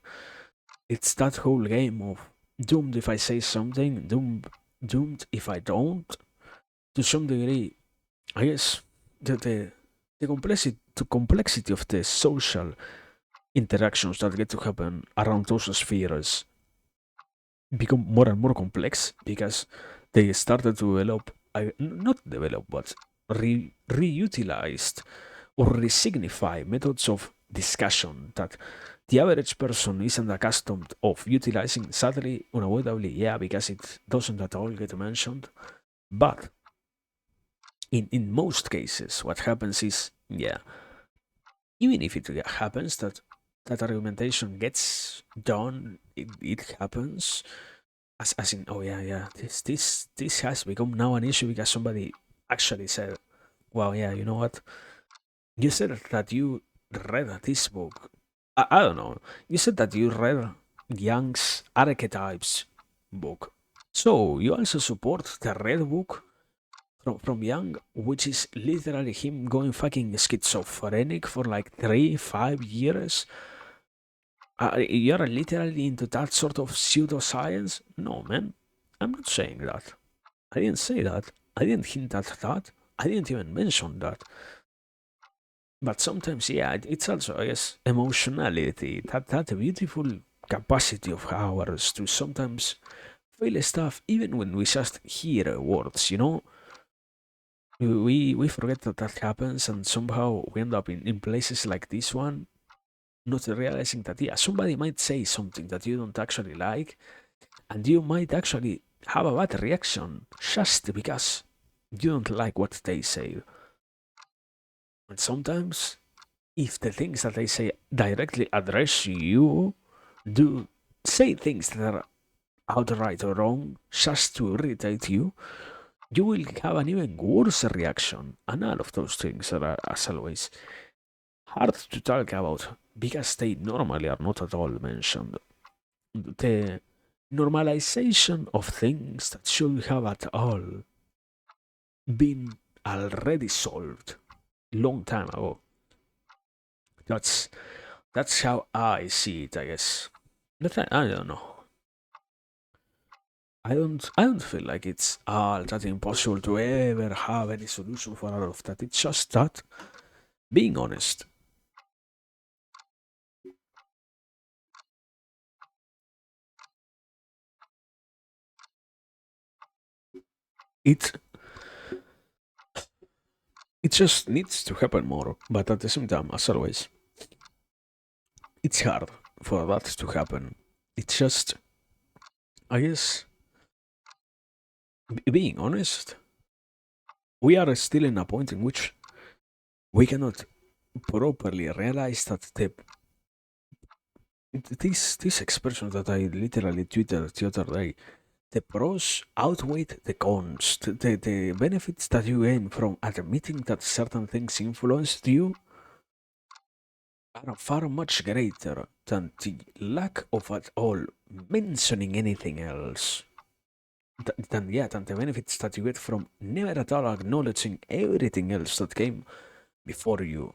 It's that whole game of doomed if I say something, doomed if I don't. To some degree, I guess the complexity of the social interactions that get to happen around those spheres become more and more complex because they started to develop, not develop, but reutilized or resignify methods of discussion that the average person isn't accustomed of utilizing. Sadly, unavoidably, yeah, because it doesn't at all get mentioned. But in most cases, what happens is, yeah, even if it happens that argumentation gets done, it happens as in, oh yeah, yeah, this has become now an issue because somebody actually said, well, yeah, you know what, you said that you read this book. I don't know, you said that you read Young's Archetypes book, so you also support the red book from Young, which is literally him going fucking schizophrenic for like 3-5 years. You're literally into that sort of pseudoscience? No, man. I'm not saying that. I didn't say that. I didn't hint at that. I didn't even mention that. But sometimes, yeah, it's also, I guess, emotionality. That beautiful capacity of ours to sometimes feel stuff even when we just hear words. We forget that happens, and somehow we end up in places like this one, not realizing that, yeah, somebody might say something that you don't actually like, and you might actually have a bad reaction just because you don't like what they say. And sometimes, if the things that they say directly address you, do say things that are outright wrong just to irritate you, you will have an even worse reaction. And all of those things are, as always, hard to talk about because they normally are not at all mentioned. The normalization of things that should have at all been already solved long time ago. That's that's how I see it, I guess. But I don't know. I don't feel like it's all that impossible to ever have any solution for all of that. It's just that, being honest, it it just needs to happen more. But at the same time, as always, it's hard for that to happen. It's just, I guess, being honest, we are still in a point in which we cannot properly realize that this expression that I literally tweeted the other day, the pros outweigh the cons. The benefits that you gain from admitting that certain things influenced you are far much greater than the lack of at all mentioning anything else. Than the benefits that you get from never at all acknowledging everything else that came before you.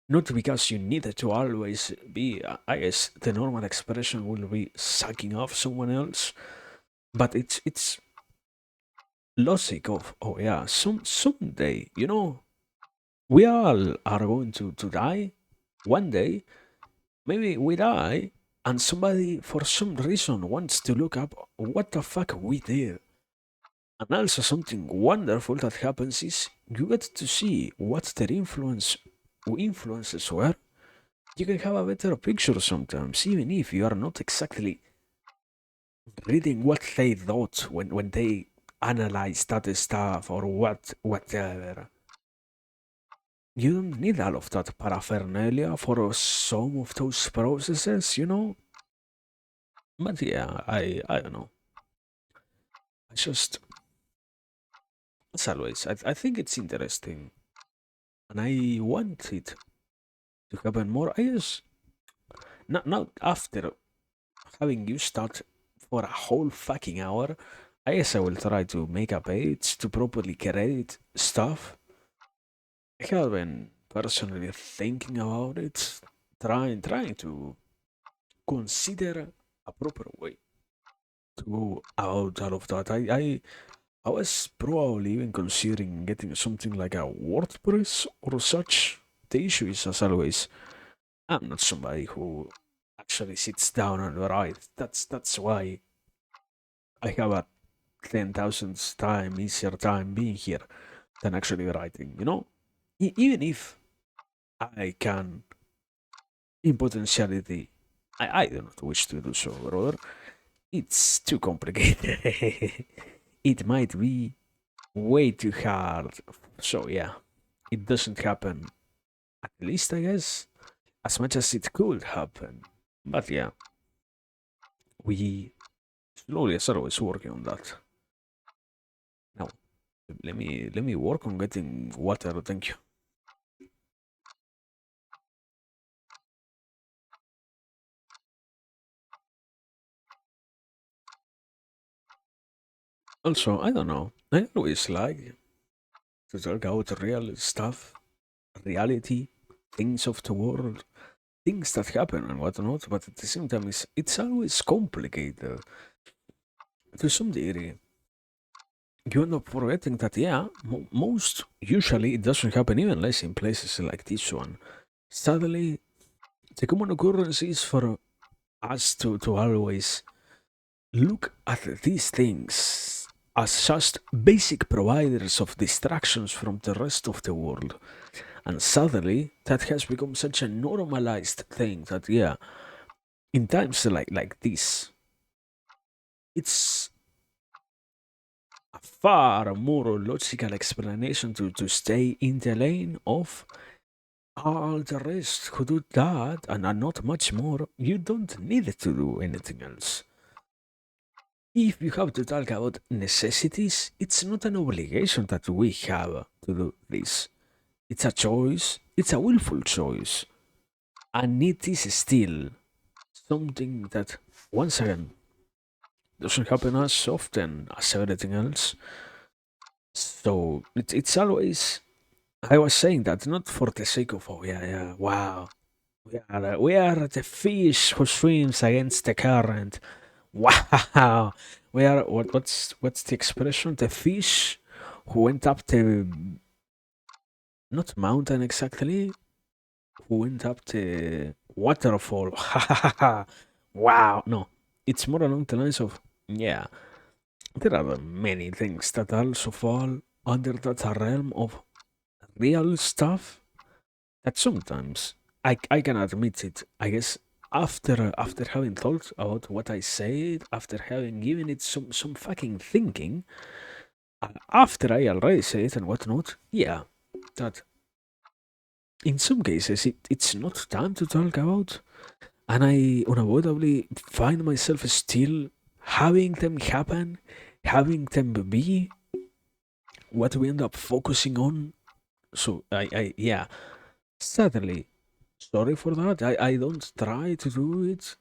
Not because you need to always be, I guess the normal expression will be sucking off someone else, but it's logic of, oh yeah, someday, we all are going to die one day. Maybe we die, and somebody for some reason wants to look up what the fuck we did. And also something wonderful that happens is you get to see what their influences were. You can have a better picture sometimes, even if you are not exactly reading what they thought when they analyzed that stuff or whatever. You don't need all of that paraphernalia for some of those processes. But yeah, I don't know. I just, as always, I think it's interesting, and I want it to happen more. I guess not after having used that for a whole fucking hour. I guess I will try to make a page to properly create stuff. I have been personally thinking about it, trying to consider a proper way to go about all of that. I was probably even considering getting something like a WordPress or such. The issue is, as always, I'm not somebody who actually sits down and writes. That's why I have a 10,000th time easier time being here than actually writing. Even if I can, in potentiality, I do not wish to do so, brother. It's too complicated. It might be way too hard. So yeah, it doesn't happen. At least I guess as much as it could happen. But yeah, we slowly as always working on that. Now, let me work on getting water. Thank you. Also, I don't know. I always like to talk about real stuff, reality, things of the world, things that happen and whatnot. But at the same time, it's always complicated to some degree. You end up forgetting that, yeah, most usually it doesn't happen, even less in places like this one. Sadly, the common occurrence is for us to always look at these things as just basic providers of distractions from the rest of the world. And sadly, that has become such a normalized thing that, yeah, in times like this, it's a far more logical explanation to stay in the lane of all the rest who do that and are not much more. You don't need to do anything else. If you have to talk about necessities, it's not an obligation that we have to do this. It's a choice, it's a willful choice. And it is still something that, once again, doesn't happen as often as everything else. So it's always, I was saying that not for the sake of, oh yeah, yeah, wow, we are the fish who swims against the current. Wow, we are what's the expression? The fish who went up the, not mountain exactly, who went up the waterfall. Wow, no, it's more along the lines of, yeah. There are many things that also fall under that realm of real stuff that sometimes I can admit it. I guess after having thought about what I said, after having given it some fucking thinking, after I already said it and whatnot, yeah, that in some cases it's not time to talk about, and I unavoidably find myself still having them happen, having them be what we end up focusing on. So yeah, certainly sorry for that. I don't try to do it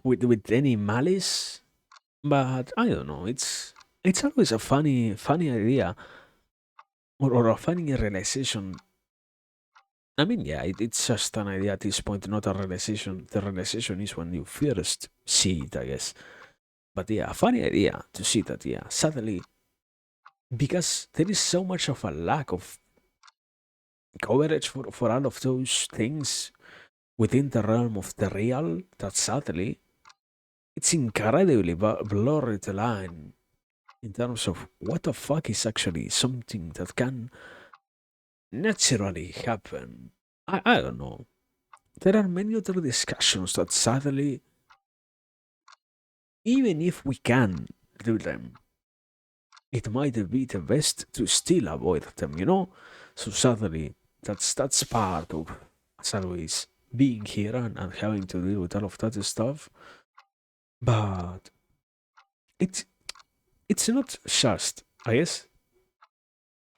with any malice, but I don't know. It's always a funny idea, or a funny realization I mean, yeah, it's just an idea at this point, not a realization. The realization is when you first see it, I guess. But yeah, a funny idea to see that, yeah, suddenly, because there is so much of a lack of coverage for all of those things within the realm of the real, that suddenly it's incredibly blurred the line in terms of what the fuck is actually something that can naturally happen. I don't know. There are many other discussions that sadly, even if we can do them, it might be the best to still avoid them, you know? So sadly, that's part of, as always, being here and having to deal with all of that stuff. But it's it's not just, I guess,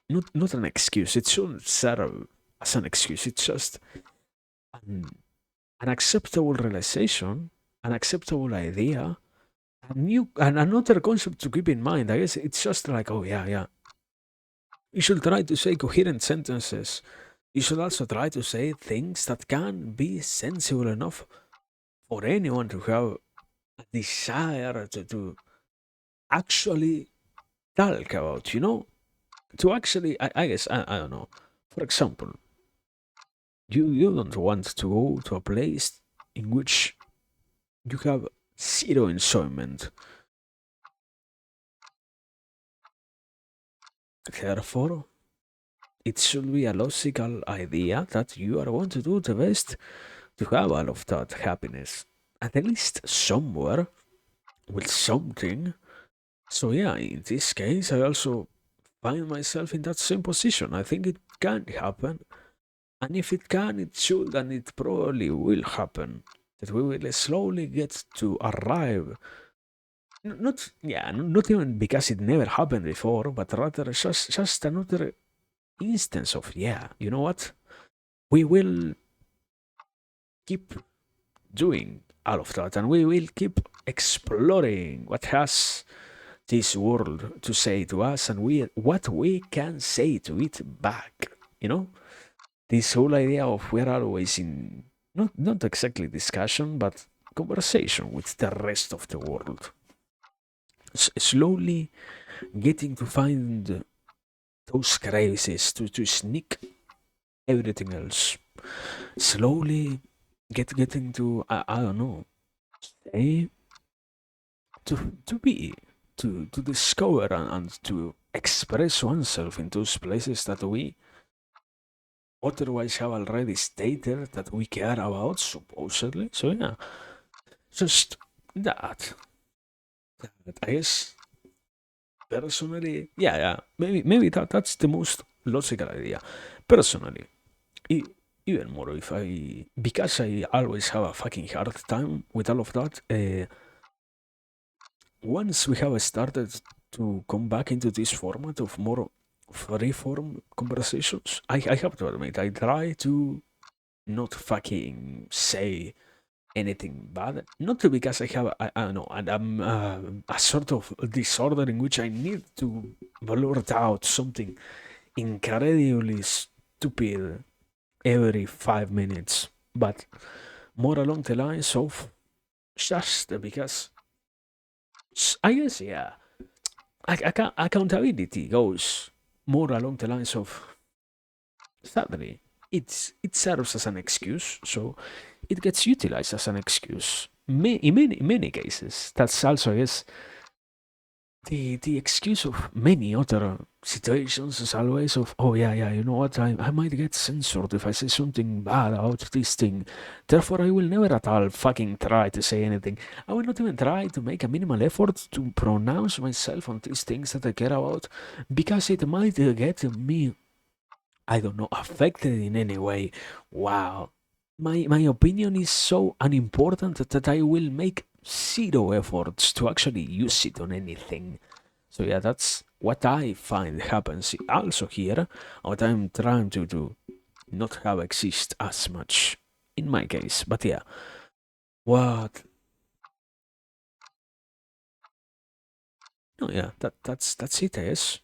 not an excuse. It shouldn't serve as an excuse. It's just an, an acceptable realization, an acceptable idea, a new and another concept to keep in mind. I guess it's just like, oh yeah, yeah. You should try to say coherent sentences. You should also try to say things that can be sensible enough for anyone to have a desire to actually talk about, you know? To actually, I guess, I don't know. For example, you don't want to go to a place in which you have zero enjoyment. Therefore, it should be a logical idea that you are going to do the best to have all of that happiness. At least somewhere with something. So yeah, in this case, I also find myself in that same position. I think it can happen. And if it can, it should, and it probably will happen. That we will slowly get to arrive. Not, yeah, not even because it never happened before, but rather just another instance of, yeah, you know what? We will keep doing all of that, and we will keep exploring what has this world to say to us, and what we can say to it back. You know, this whole idea of we're always in not exactly discussion, but conversation with the rest of the world. Slowly getting to find those crevices to sneak everything else. Slowly getting to I don't know, say to be to discover and to express oneself in those places that we otherwise have already stated that we care about, supposedly. So yeah, just that. That I guess personally, yeah, maybe that's the most logical idea. Personally, e- even more if I because I always have a fucking hard time with all of that. Once we have started to come back into this format of more free form conversations, I have to admit I try to not fucking say anything bad. Not because I have, I don't know, and I'm a sort of disorder in which I need to blurt out something incredibly stupid every 5 minutes, but more along the lines of just because I guess, yeah, accountability goes more along the lines of sadly, it serves as an excuse, so it gets utilized as an excuse. In many cases, that's also, I guess, the excuse of many other situations is always of, oh yeah, you know what, I might get censored if I say something bad about this thing. Therefore, I will never at all fucking try to say anything. I will not even try to make a minimal effort to pronounce myself on these things that I care about because it might get me, I don't know, affected in any way. Wow. My opinion is so unimportant that I will make zero efforts to actually use it on anything. So yeah, that's what I find happens also here. What I'm trying to do, not have exist as much in my case. But yeah, what? No, yeah, that's it. Is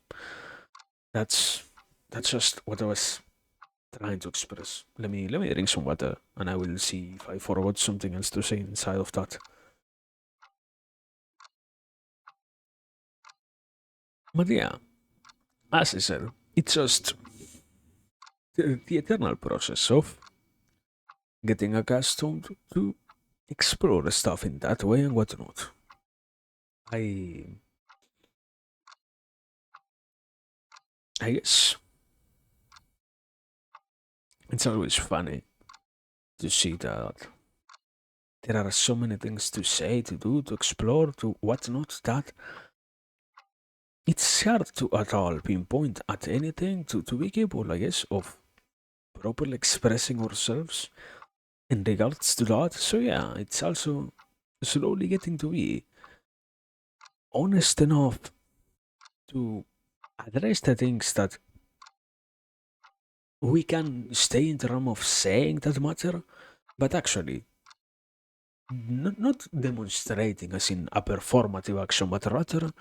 that's that's just what I was trying to express. Let me drink some water, and I will see if I forgot something else to say inside of that. But yeah, as I said, it's just the eternal process of getting accustomed to explore stuff in that way and whatnot. I I guess it's always funny to see that there are so many things to say, to do, to explore, to whatnot, that it's hard to at all pinpoint at anything to be capable, I guess, of properly expressing ourselves in regards to that. So yeah, it's also slowly getting to be honest enough to address the things that we can stay in the realm of saying that matter, but actually not demonstrating as in a performative action, but rather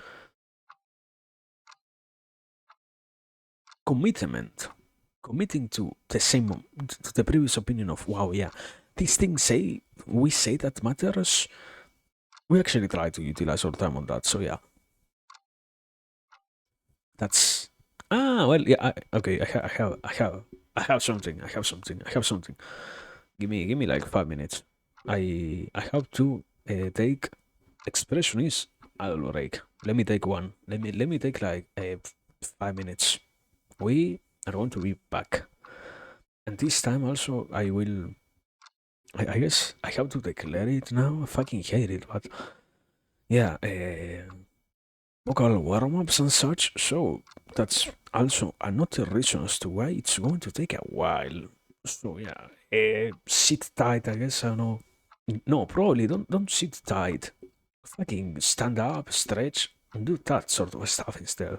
commitment, committing to the same, to the previous opinion of wow, yeah, these things say we say that matters. We actually try to utilize our time on that. So yeah, that's well, yeah. Okay, I have something. I have something. Give me like 5 minutes. I have to take expressionist al break. Let me take one. Let me take like 5 minutes. We are going to be back, and this time also I will. I guess I have to declare it now. I fucking hate it, but yeah, vocal warm-ups and such. So that's also another reason as to why it's going to take a while. So yeah, sit tight. I guess I don't know. No, probably don't sit tight. Fucking stand up, stretch, and do that sort of stuff instead.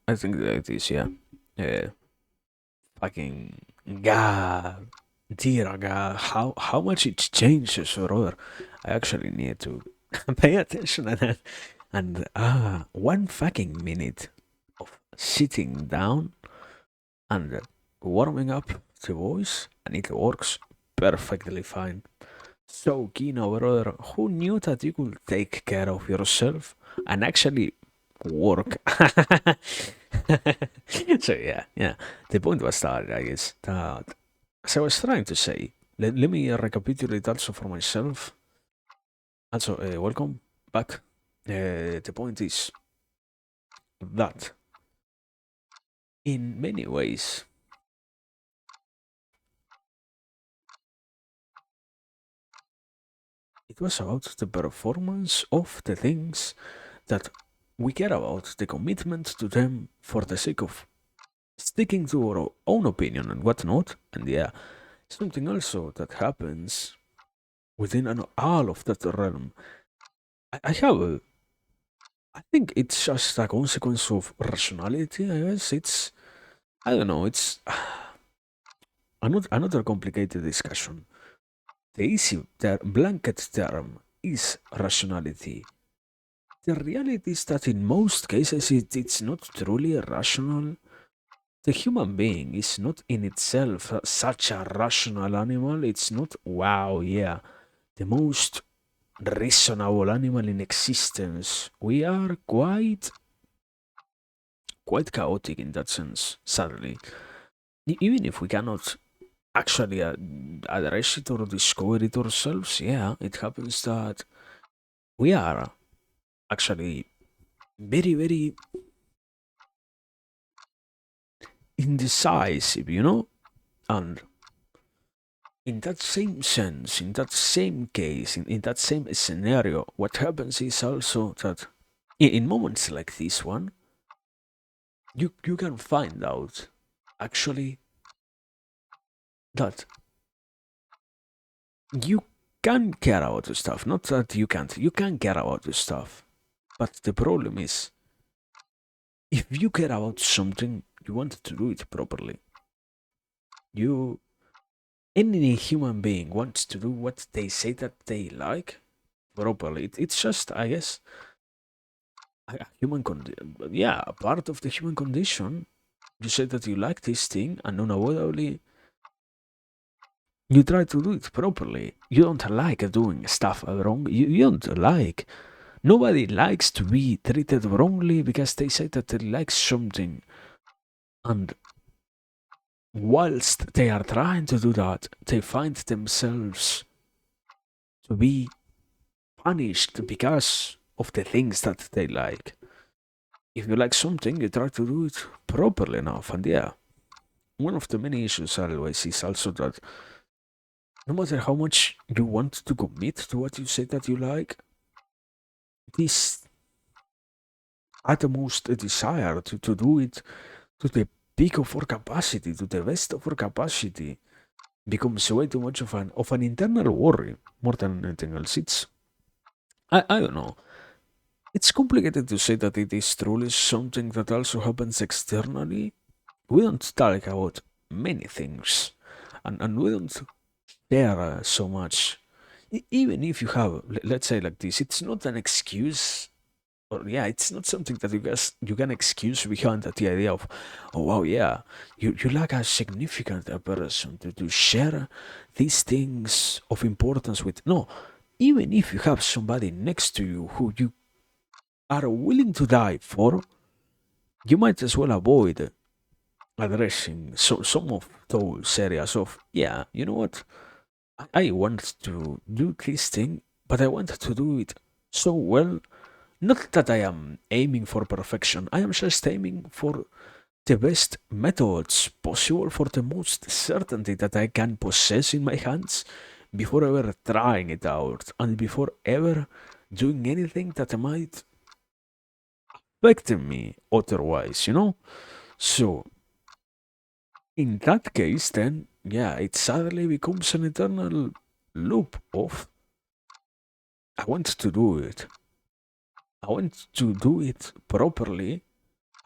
I think that is yeah. Uh, fucking God, dear God, how much it changes, brother. I actually need to pay attention to that. And 1 fucking minute of sitting down and warming up the voice, and it works perfectly fine. So, Kino, brother, who knew that you could take care of yourself and actually work? So, yeah, yeah. The point was that, I guess, that as I was trying to say, let me recapitulate also for myself. Also, welcome back. The point is that in many ways, it was about the performance of the things that we care about, the commitment to them for the sake of sticking to our own opinion and whatnot. And yeah, something also that happens within all of that realm. I have a, I think it's just a consequence of rationality. I guess it's, I don't know. It's another complicated discussion. The easy blanket term is rationality. The reality is that in most cases it's not truly rational. The human being is not in itself such a rational animal. It's not, wow, yeah, the most reasonable animal in existence. We are quite chaotic in that sense, sadly. Even if we cannot actually address it or discover it ourselves, yeah, it happens that we are actually very indecisive, And in that same sense, in that same case, in that same scenario, what happens is also that in moments like this one, you can find out actually that you can care about the stuff. Not that you can't. You can care about the stuff. But the problem is, if you care about something, you want to do it properly. You, any human being wants to do what they say that they like properly. It's just, I guess, a human yeah, a part of the human condition. You say that you like this thing, and unavoidably, you try to do it properly. You don't like doing stuff wrong. You don't like. Nobody likes to be treated wrongly because they say that they like something. And whilst they are trying to do that, they find themselves to be punished because of the things that they like. If you like something, you try to do it properly enough. And yeah, one of the many issues always is also that no matter how much you want to commit to what you say that you like, this utmost desire to do it to the peak of our capacity, to the best of our capacity, becomes way too much of an internal worry more than anything else. It's, I don't know. It's complicated to say that it is truly something that also happens externally. We don't talk about many things, and we don't share so much. Even if you have, let's say like this, it's not an excuse, or yeah, it's not something that you can excuse behind that the idea of, oh wow, yeah, you like a significant person to share these things of importance with. No, even if you have somebody next to you who you are willing to die for, you might as well avoid addressing some of those areas of, yeah, you know what, I want to do this thing, but I want to do it so well. Not that I am aiming for perfection, I am just aiming for the best methods possible, for the most certainty that I can possess in my hands before ever trying it out and before ever doing anything that might affect me otherwise. So, in that case, then, yeah, it sadly becomes an eternal loop of I want to do it. I want to do it properly.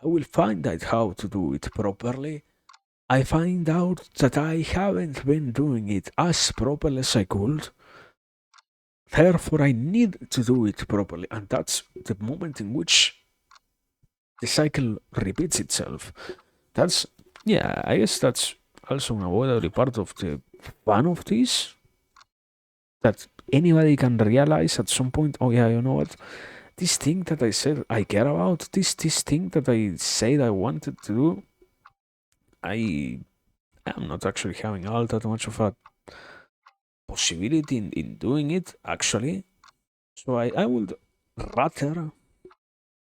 I will find out how to do it properly. I find out that I haven't been doing it as properly as I could. Therefore, I need to do it properly. And that's the moment in which the cycle repeats itself. That's, yeah, I guess that's also unavoidably part of the fun of this. That anybody can realize at some point, oh, yeah, you know what? This thing that I said I care about, this thing that I said I wanted to do, I am not actually having all that much of a possibility in doing it, actually. So I would rather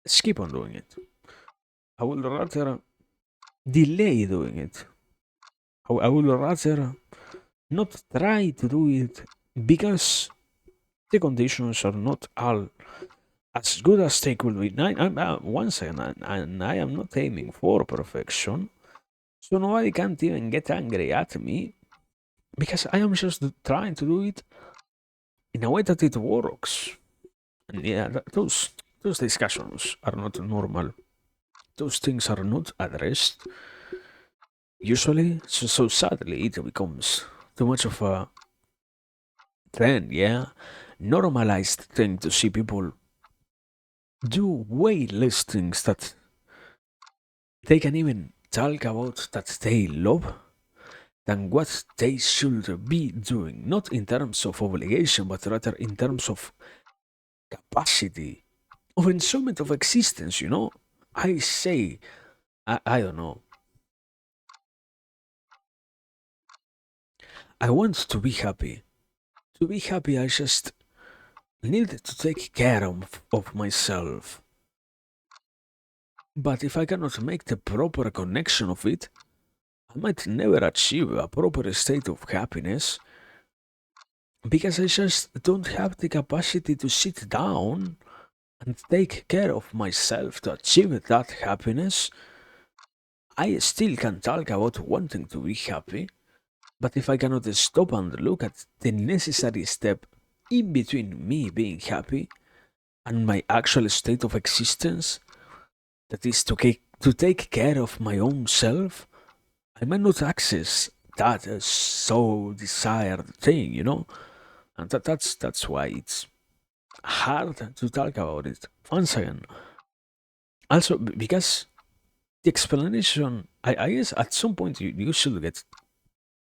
skip on doing it. I would rather delay doing it. I would rather not try to do it because the conditions are not all as good as they could be. Once again, and I am not aiming for perfection, so nobody can't even get angry at me because I am just trying to do it in a way that it works. And yeah, those discussions are not normal. Those things are not addressed. Usually, so sadly, it becomes too much of a trend, yeah? Normalized thing to see people do way less things that they can even talk about that they love than what they should be doing. Not in terms of obligation, but rather in terms of capacity, of enjoyment of existence, you know? I say, I don't know. I want to be happy. To be happy, I just need to take care of myself. But if I cannot make the proper connection of it, I might never achieve a proper state of happiness because I just don't have the capacity to sit down and take care of myself to achieve that happiness. I still can talk about wanting to be happy, but if I cannot stop and look at the necessary step in between me being happy and my actual state of existence, that is to take care of my own self, I might not access that so desired thing, you know? And that's why it's hard to talk about it. Once again, also because the explanation, I guess at some point you should get,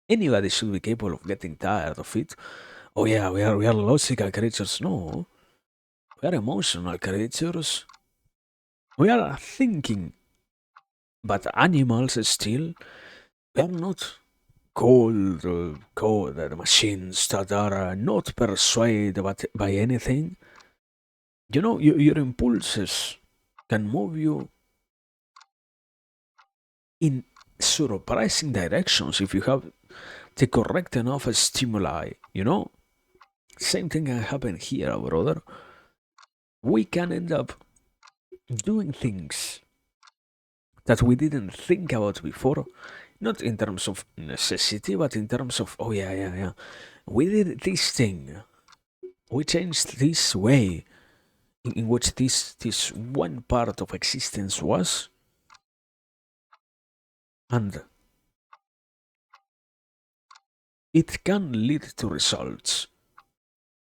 anybody should be capable of getting tired of it. Oh yeah, we are logical creatures. No, we are emotional creatures. We are thinking, but animals still. We are not cold machines that are not persuaded by anything. You know, your impulses can move you in surprising directions if you have the correct enough stimuli, you know? Same thing can happen here, brother. We can end up doing things that we didn't think about before, not in terms of necessity, but in terms of, oh yeah, we did this thing, we changed this way in which this one part of existence was, and it can lead to results.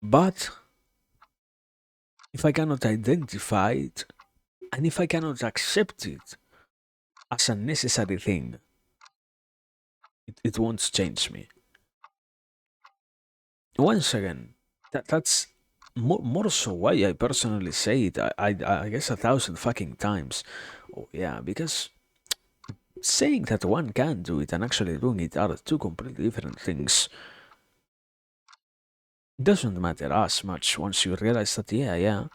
But if I cannot identify it, and if I cannot accept it as a necessary thing, it won't change me. Once again, that's more so why I personally say it. I guess 1,000 fucking times. Oh yeah, because saying that one can do it and actually doing it are two completely different things. Doesn't matter as much once you realize that yeah,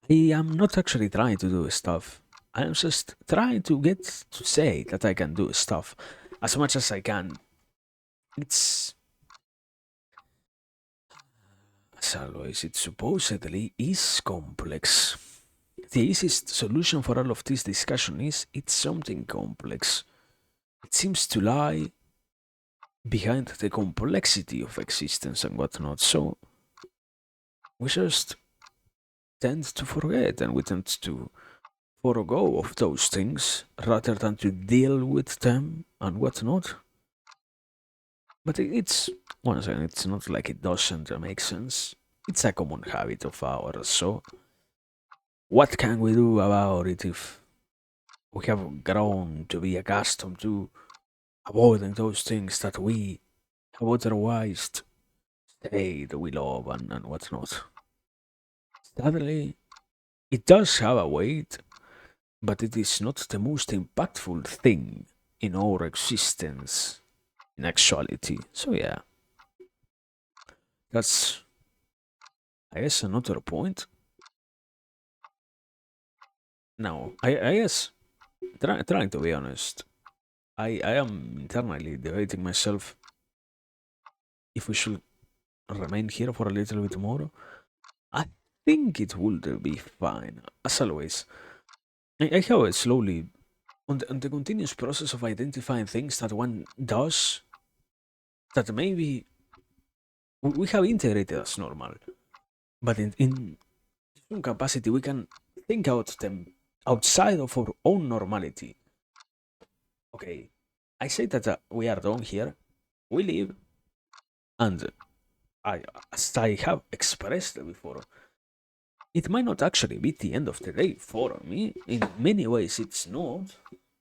I am not actually trying to do stuff. I'm just trying to get to say that I can do stuff as much as I can. It's, as always, it supposedly is complex. The easiest solution for all of this discussion is it's something complex. It seems to lie behind the complexity of existence and whatnot, so we just tend to forget and we tend to forego of those things rather than to deal with them and whatnot. But it's, once again, it's not like it doesn't make sense. It's a common habit of ours, so what can we do about it if we have grown to be accustomed to avoiding those things that we have otherwise said we love and whatnot? Sadly, it does have a weight, but it is not the most impactful thing in our existence in actuality. So yeah, that's, I guess, another point. Now, I guess, trying to be honest, I am internally debating myself if we should remain here for a little bit more I think it would be fine. As always, I have it slowly on the continuous process of identifying things that one does that maybe we have integrated as normal, but in some capacity we can think out them outside of our own normality. Okay, I say that we are done here. We live, and I, as I have expressed before, it might not actually be the end of the day for me. In many ways, it's not.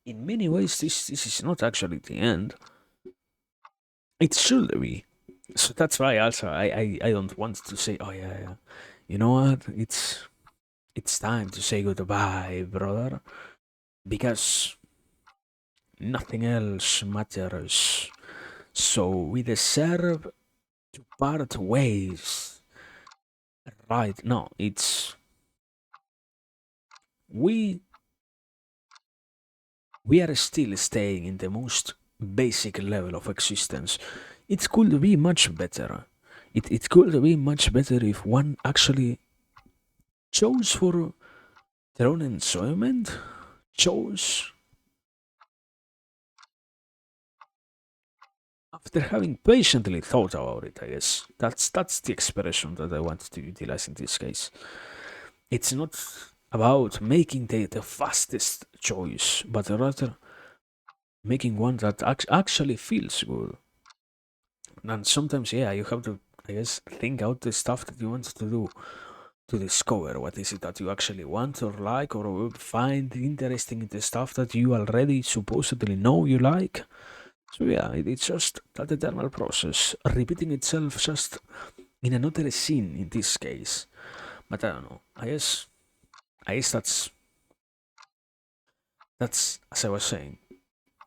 In many ways, this is not actually the end. It should be. So that's why also I don't want to say, oh yeah, yeah. You know what? It's time to say goodbye, brother, because nothing else matters. So we deserve to part ways. Right? No, it's we we are still staying in the most basic level of existence. It could be much better. It could be much better if one actually chose for their own enjoyment, chose after having patiently thought about it, I guess. That's the expression that I want to utilize in this case. It's not about making the fastest choice, but rather making one that actually feels good. And sometimes, yeah, you have to, I guess, think out the stuff that you want to do to discover what is it that you actually want or like or find interesting in the stuff that you already supposedly know you like. So yeah, it's just that eternal process, repeating itself just in another scene in this case. But I don't know. I guess that's as I was saying,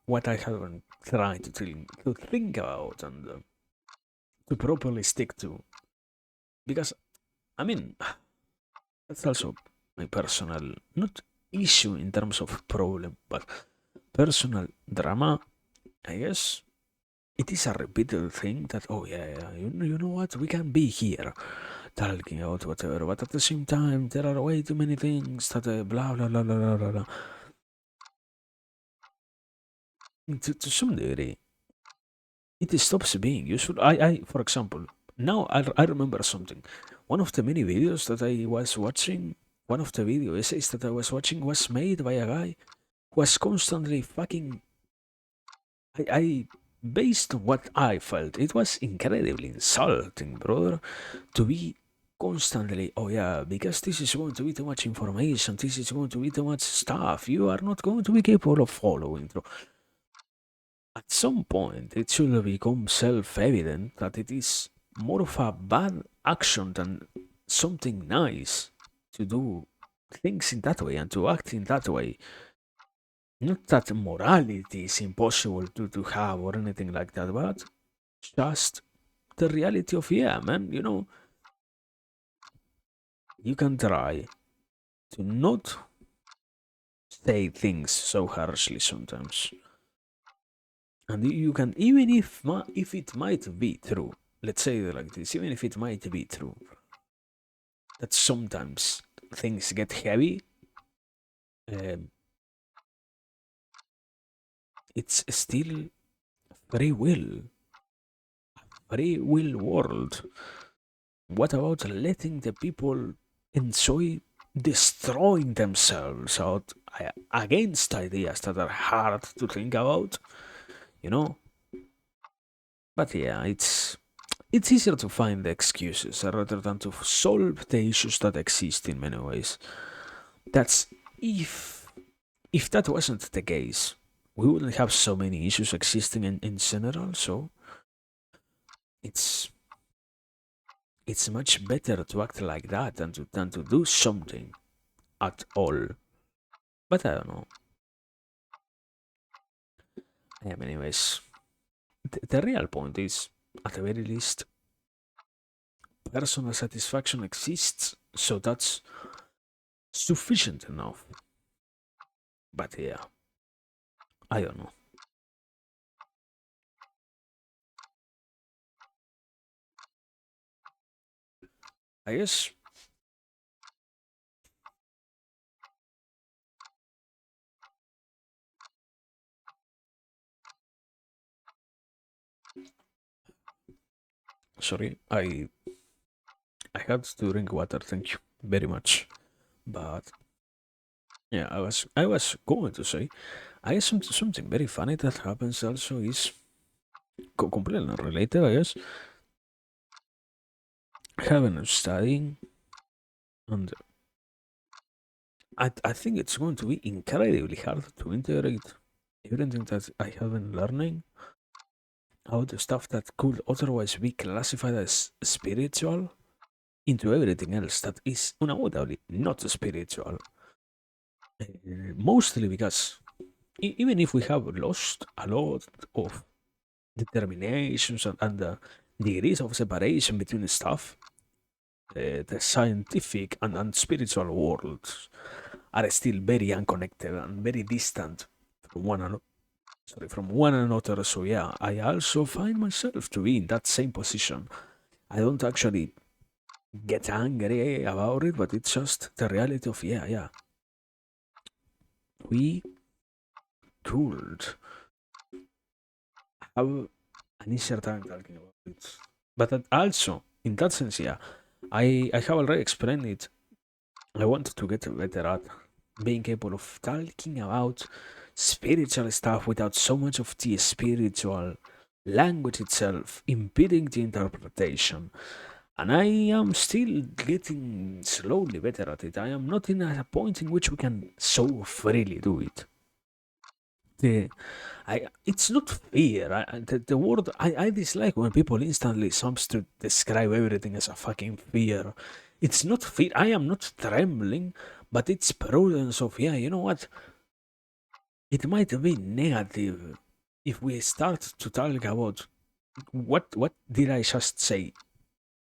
what I have been trying to think about and to properly stick to. Because I mean, that's also my personal not issue in terms of problem, but personal drama. I guess it is a repeated thing that oh yeah, yeah you know what, we can be here talking about whatever, but at the same time there are way too many things that blah blah blah blah blah blah, blah. To some degree it stops being useful. For example, now I remember something. One of the many videos that I was watching, one of the video essays that I was watching was made by a guy who was constantly fucking I based on what I felt, it was incredibly insulting, brother, to be constantly, oh yeah, because this is going to be too much information, this is going to be too much stuff, you are not going to be capable of following through. At some point, it should become self evident that it is more of a bad action than something nice to do things in that way and to act in that way. Not that morality is impossible to have or anything like that, but just the reality of, yeah, man, you can try to not say things so harshly sometimes. And you can, even if it might be true, let's say it like this, even if it might be true, that sometimes things get heavy, um, it's still free will, free will world. What about letting the people enjoy destroying themselves out against ideas that are hard to think about? You know? But yeah, it's easier to find the excuses rather than to solve the issues that exist in many ways. That's if that wasn't the case, we wouldn't have so many issues existing in general, so it's it's much better to act like that than to do something at all. But I don't know. Anyways, the real point is, at the very least, personal satisfaction exists, so that's sufficient enough. But yeah, I don't know. I guess Sorry, I had to drink water. Thank you very much. But yeah, I was going to say, I guess something very funny that happens also is completely unrelated. I guess I have been studying, and I think it's going to be incredibly hard to integrate everything that I have been learning, how the stuff that could otherwise be classified as spiritual, into everything else that is unavoidably not spiritual. Mostly because even if we have lost a lot of determinations and the degrees of separation between stuff, the scientific and spiritual worlds are still very unconnected and very distant from one another. Sorry, from one another. So yeah, I also find myself to be in that same position. I don't actually get angry about it, but it's just the reality of yeah. We could have an easier time talking about it. But that also, in that sense, yeah, I have already explained it. I wanted to get better at being able of talking about spiritual stuff without so much of the spiritual language itself impeding the interpretation. And I am still getting slowly better at it. I am not in a point in which we can so freely do it. The it's not fear. The word I dislike when people instantly substitute describe everything as a fucking fear. It's not fear. I am not trembling, but it's prudence of yeah. You know what? It might be negative if we start to talk about what did I just say?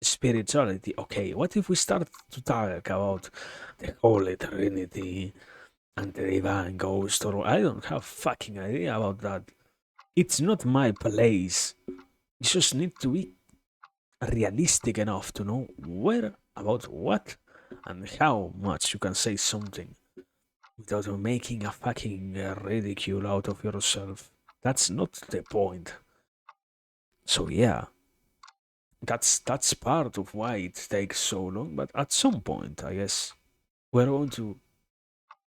Spirituality. Okay, what if we start to talk about the Holy Trinity and the divine ghost? Or I don't have fucking idea about that. It's not my place. You just need to be realistic enough to know where, about what, and how much you can say something without making a fucking ridicule out of yourself. That's not the point. So yeah, that's part of why it takes so long. But at some point, I guess we're going to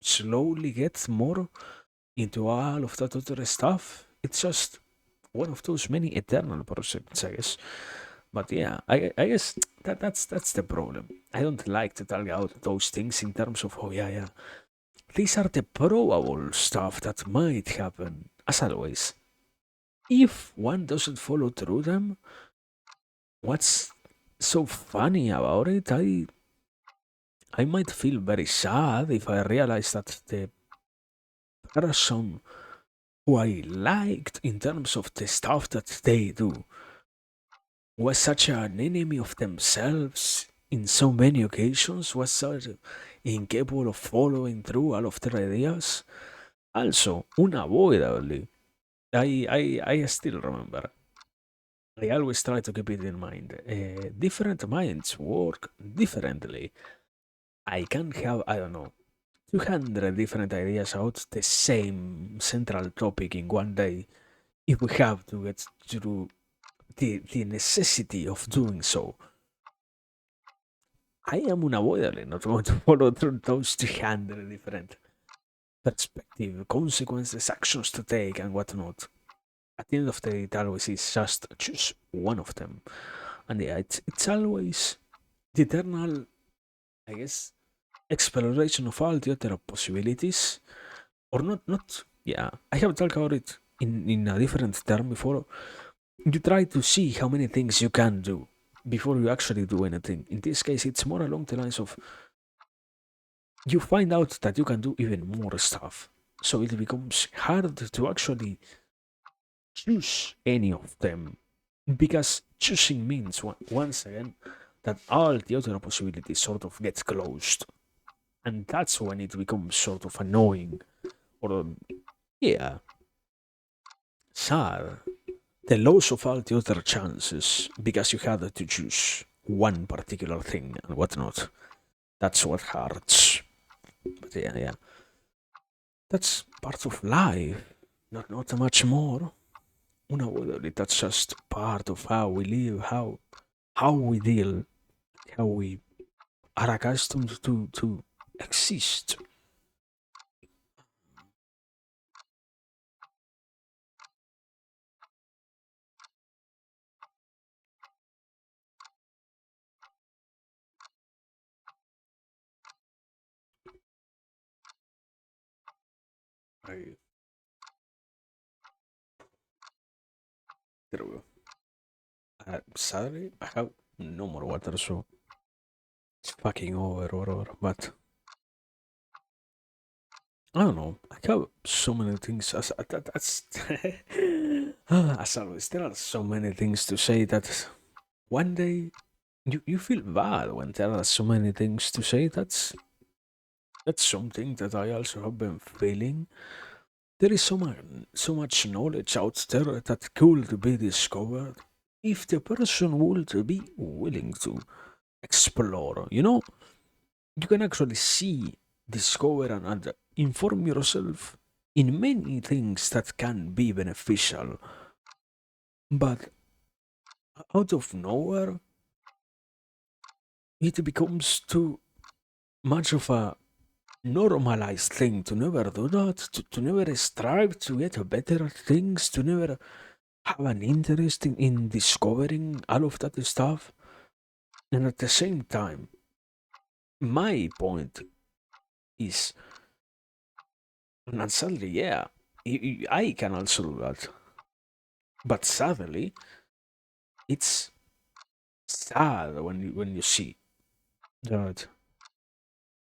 slowly get more into all of that other stuff. It's just one of those many eternal projects, I guess. But yeah, I guess that's the problem. I don't like to talk about those things in terms of oh yeah. These are the probable stuff that might happen. As always, if one doesn't follow through them, what's so funny about it? I might feel very sad if I realize that the person who I liked in terms of the stuff that they do was such an enemy of themselves in so many occasions, was such incapable of following through all of their ideas. Also, unavoidably, I still remember. I always try to keep it in mind. Different minds work differently. I can have, I don't know, 200 different ideas about the same central topic in one day if we have to get through the necessity of doing so. I am unavoidably not going to follow through those 300 different perspective, consequences, actions to take, and whatnot. At the end of the day, it always is just choose one of them. And yeah, it's always the eternal, I guess, exploration of all the other possibilities. Or not, yeah, I have talked about it in a different term before. You try to see how many things you can do before you actually do anything. In this case, it's more along the lines of you find out that you can do even more stuff. So it becomes hard to actually choose any of them. Because choosing means, once again, that all the other possibilities sort of get closed. And that's when it becomes sort of annoying. Or, yeah, sad. The loss of all the other chances because you had to choose one particular thing and whatnot. That's what hurts. But yeah. That's part of life. Not much more. Unavoidably, that's just part of how we live, how how we deal, how we are accustomed to exist. I, there we go. Sadly, I have no more water, so it's fucking over, whatever. But I don't know. I have so many things. That's as always. There are so many things to say that one day you feel bad when there are so many things to say. That's something that I also have been feeling. There is so much knowledge out there that could be discovered if the person would be willing to explore. You can actually see, discover, and inform yourself in many things that can be beneficial. But out of nowhere, it becomes too much of a normalized thing to never do that, to never strive to get better at things, to never have an interest in discovering all of that stuff. And at the same time, my point is, and sadly, yeah, I can also do that. But sadly, it's sad when you see that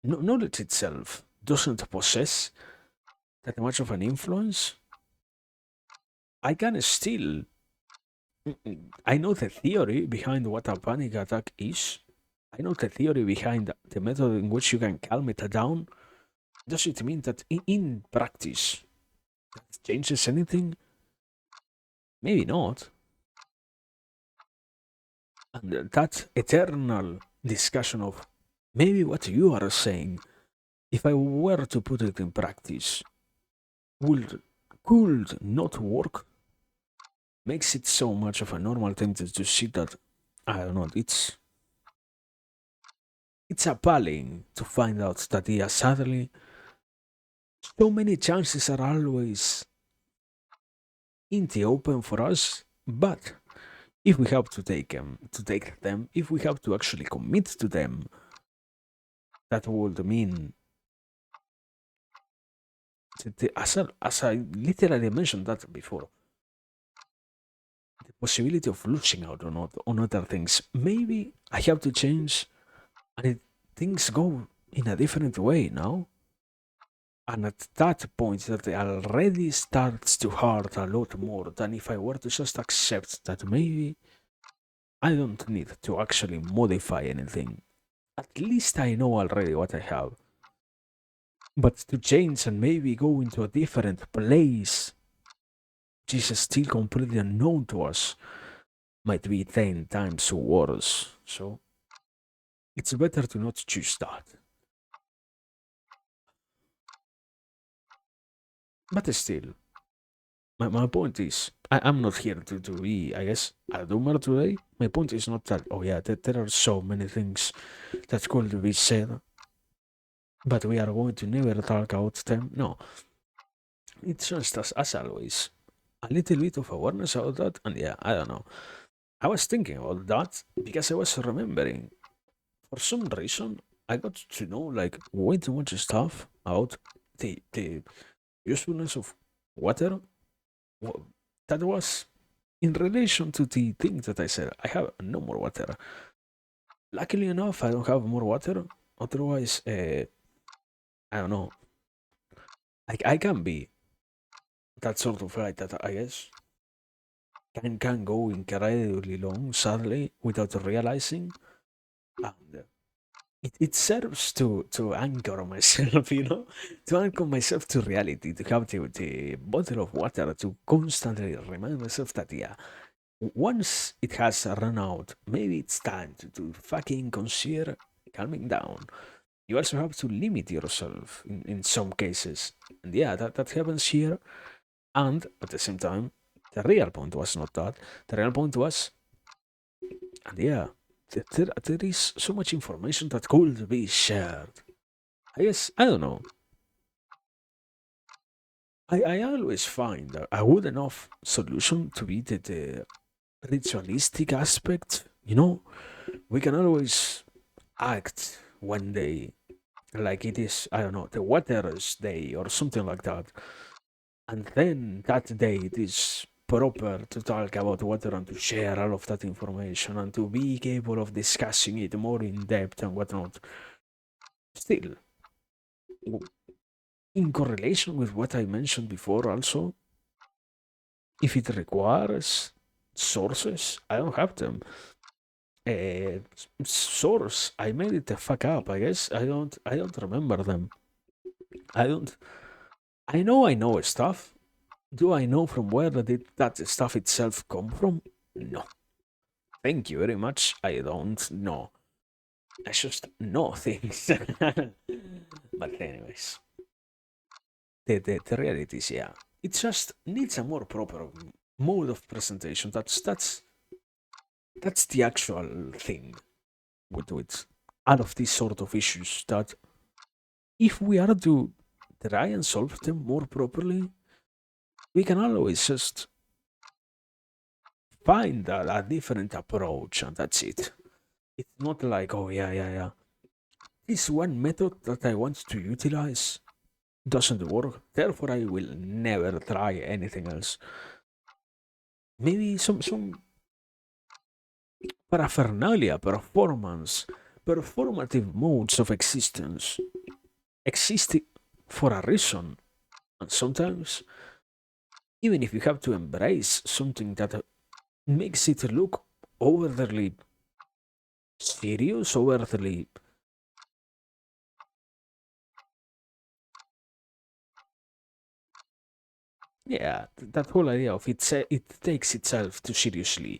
knowledge itself doesn't possess that much of an influence. I can still I know the theory behind what a panic attack is. I know the theory behind the method in which you can calm it down. Does it mean that in practice that changes anything? Maybe not. And that eternal discussion of maybe what you are saying, if I were to put it in practice, would could not work, makes it so much of a normal thing to see that. I don't know. It's appalling to find out that, yeah, sadly, so many chances are always in the open for us, but if we have to take them, if we have to actually commit to them, that would mean, as I literally mentioned that before, the possibility of losing out on other things. Maybe I have to change, and things go in a different way now. And at that point, that already starts to hurt a lot more than if I were to just accept that maybe I don't need to actually modify anything. At least I know already what I have. But to change and maybe go into a different place, which is still completely unknown to us, might be 10 times worse. So it's better to not choose that. But still, my point is, I'm not here to be, I guess, a doomer today. My point is not that, oh yeah, there are so many things that could be said, but we are going to never talk about them. No, it's just as always, a little bit of awareness about that, and yeah, I don't know. I was thinking about that because I was remembering, for some reason, I got to know like way too much stuff about the usefulness of water. That was in relation to the thing that I said. I have no more water. Luckily enough, I don't have more water. Otherwise, I don't know. I can be that sort of guy that I guess can go incredibly long, sadly, without realizing. And it serves to anchor myself, to anchor myself to reality, to have the bottle of water to constantly remind myself that, yeah, once it has run out, maybe it's time to fucking consider calming down. You also have to limit yourself in some cases. And yeah, that happens here. And at the same time, the real point was not that. The real point was And yeah, there is so much information that could be shared. I guess, I don't know. I always find a good enough solution to be the ritualistic aspect. We can always act one day like it is, I don't know, the Water's Day or something like that. And then that day it is proper to talk about water and to share all of that information and to be capable of discussing it more in depth and whatnot. Still, in correlation with what I mentioned before, also, if it requires sources, I don't have them. Uh, source, I made it the fuck up. I guess I don't remember them. I don't. I know stuff. Do I know from where did that stuff itself come from? No. Thank you very much. I don't know. I just know things. But anyways, the reality is, yeah, it just needs a more proper mode of presentation. That's the actual thing with all of these sort of issues. That if we are to try and solve them more properly, we can always just find a different approach, and that's it. It's not like, oh yeah. This one method that I want to utilize doesn't work, therefore I will never try anything else. Maybe some paraphernalia, performative modes of existence exist for a reason, and sometimes even if you have to embrace something that makes it look overly serious, overly yeah, that whole idea of it takes itself too seriously.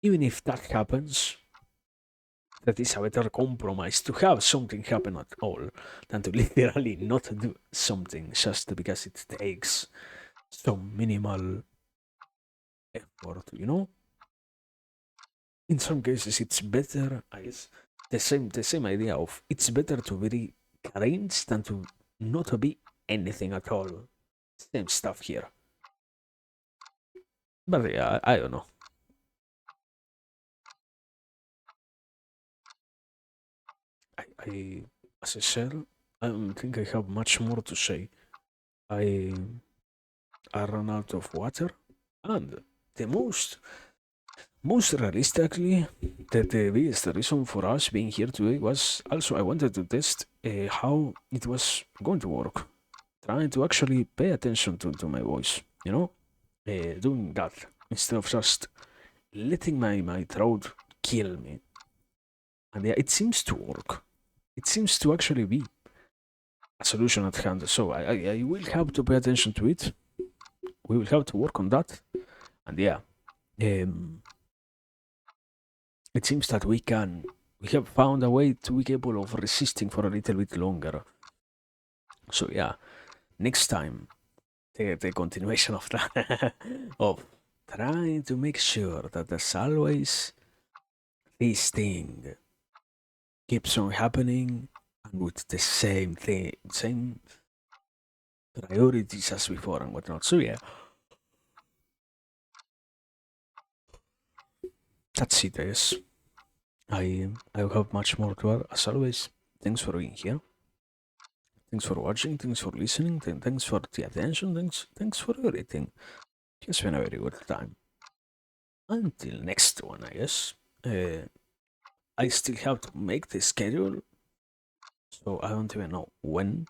Even if that happens, that is a better compromise to have something happen at all than to literally not do something just because it takes some minimal effort. In some cases, it's better, I guess, the same idea of it's better to be cringe than to not be anything at all. Same stuff here. But yeah, I don't know. I as I said, I don't think I have much more to say. I I ran out of water, and the most realistically, the biggest reason for us being here today was also I wanted to test how it was going to work, trying to actually pay attention to my voice, doing that instead of just letting my throat kill me. And yeah, it seems to work. It seems to actually be a solution at hand. So I will have to pay attention to it. We will have to work on that. And yeah, um, it seems that we have found a way to be capable of resisting for a little bit longer. So yeah, next time the continuation of that of trying to make sure that there's always this thing keeps on happening and with the same thing, same priorities as before and whatnot. So yeah, that's it. I guess I don't have much more to add. As always, thanks for being here. Thanks for watching. Thanks for listening. Thanks for the attention. Thanks for everything. It's been a very good time. Until next one, I guess. I still have to make the schedule, so I don't even know when.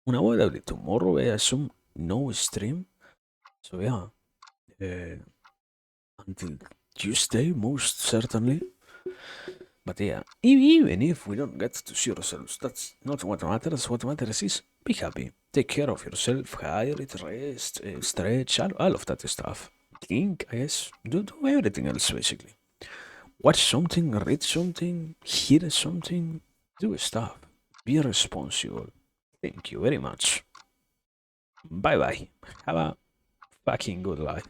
Probably tomorrow, I assume no stream. So yeah, uh, until Tuesday, most certainly. But yeah, even if we don't get to see ourselves, that's not what matters. What matters is be happy, take care of yourself, hydrate, rest, stretch, all of that stuff. Think, I guess, do everything else basically. Watch something, read something, hear something, do stuff. Be responsible. Thank you very much. Bye bye. Have a fucking good life.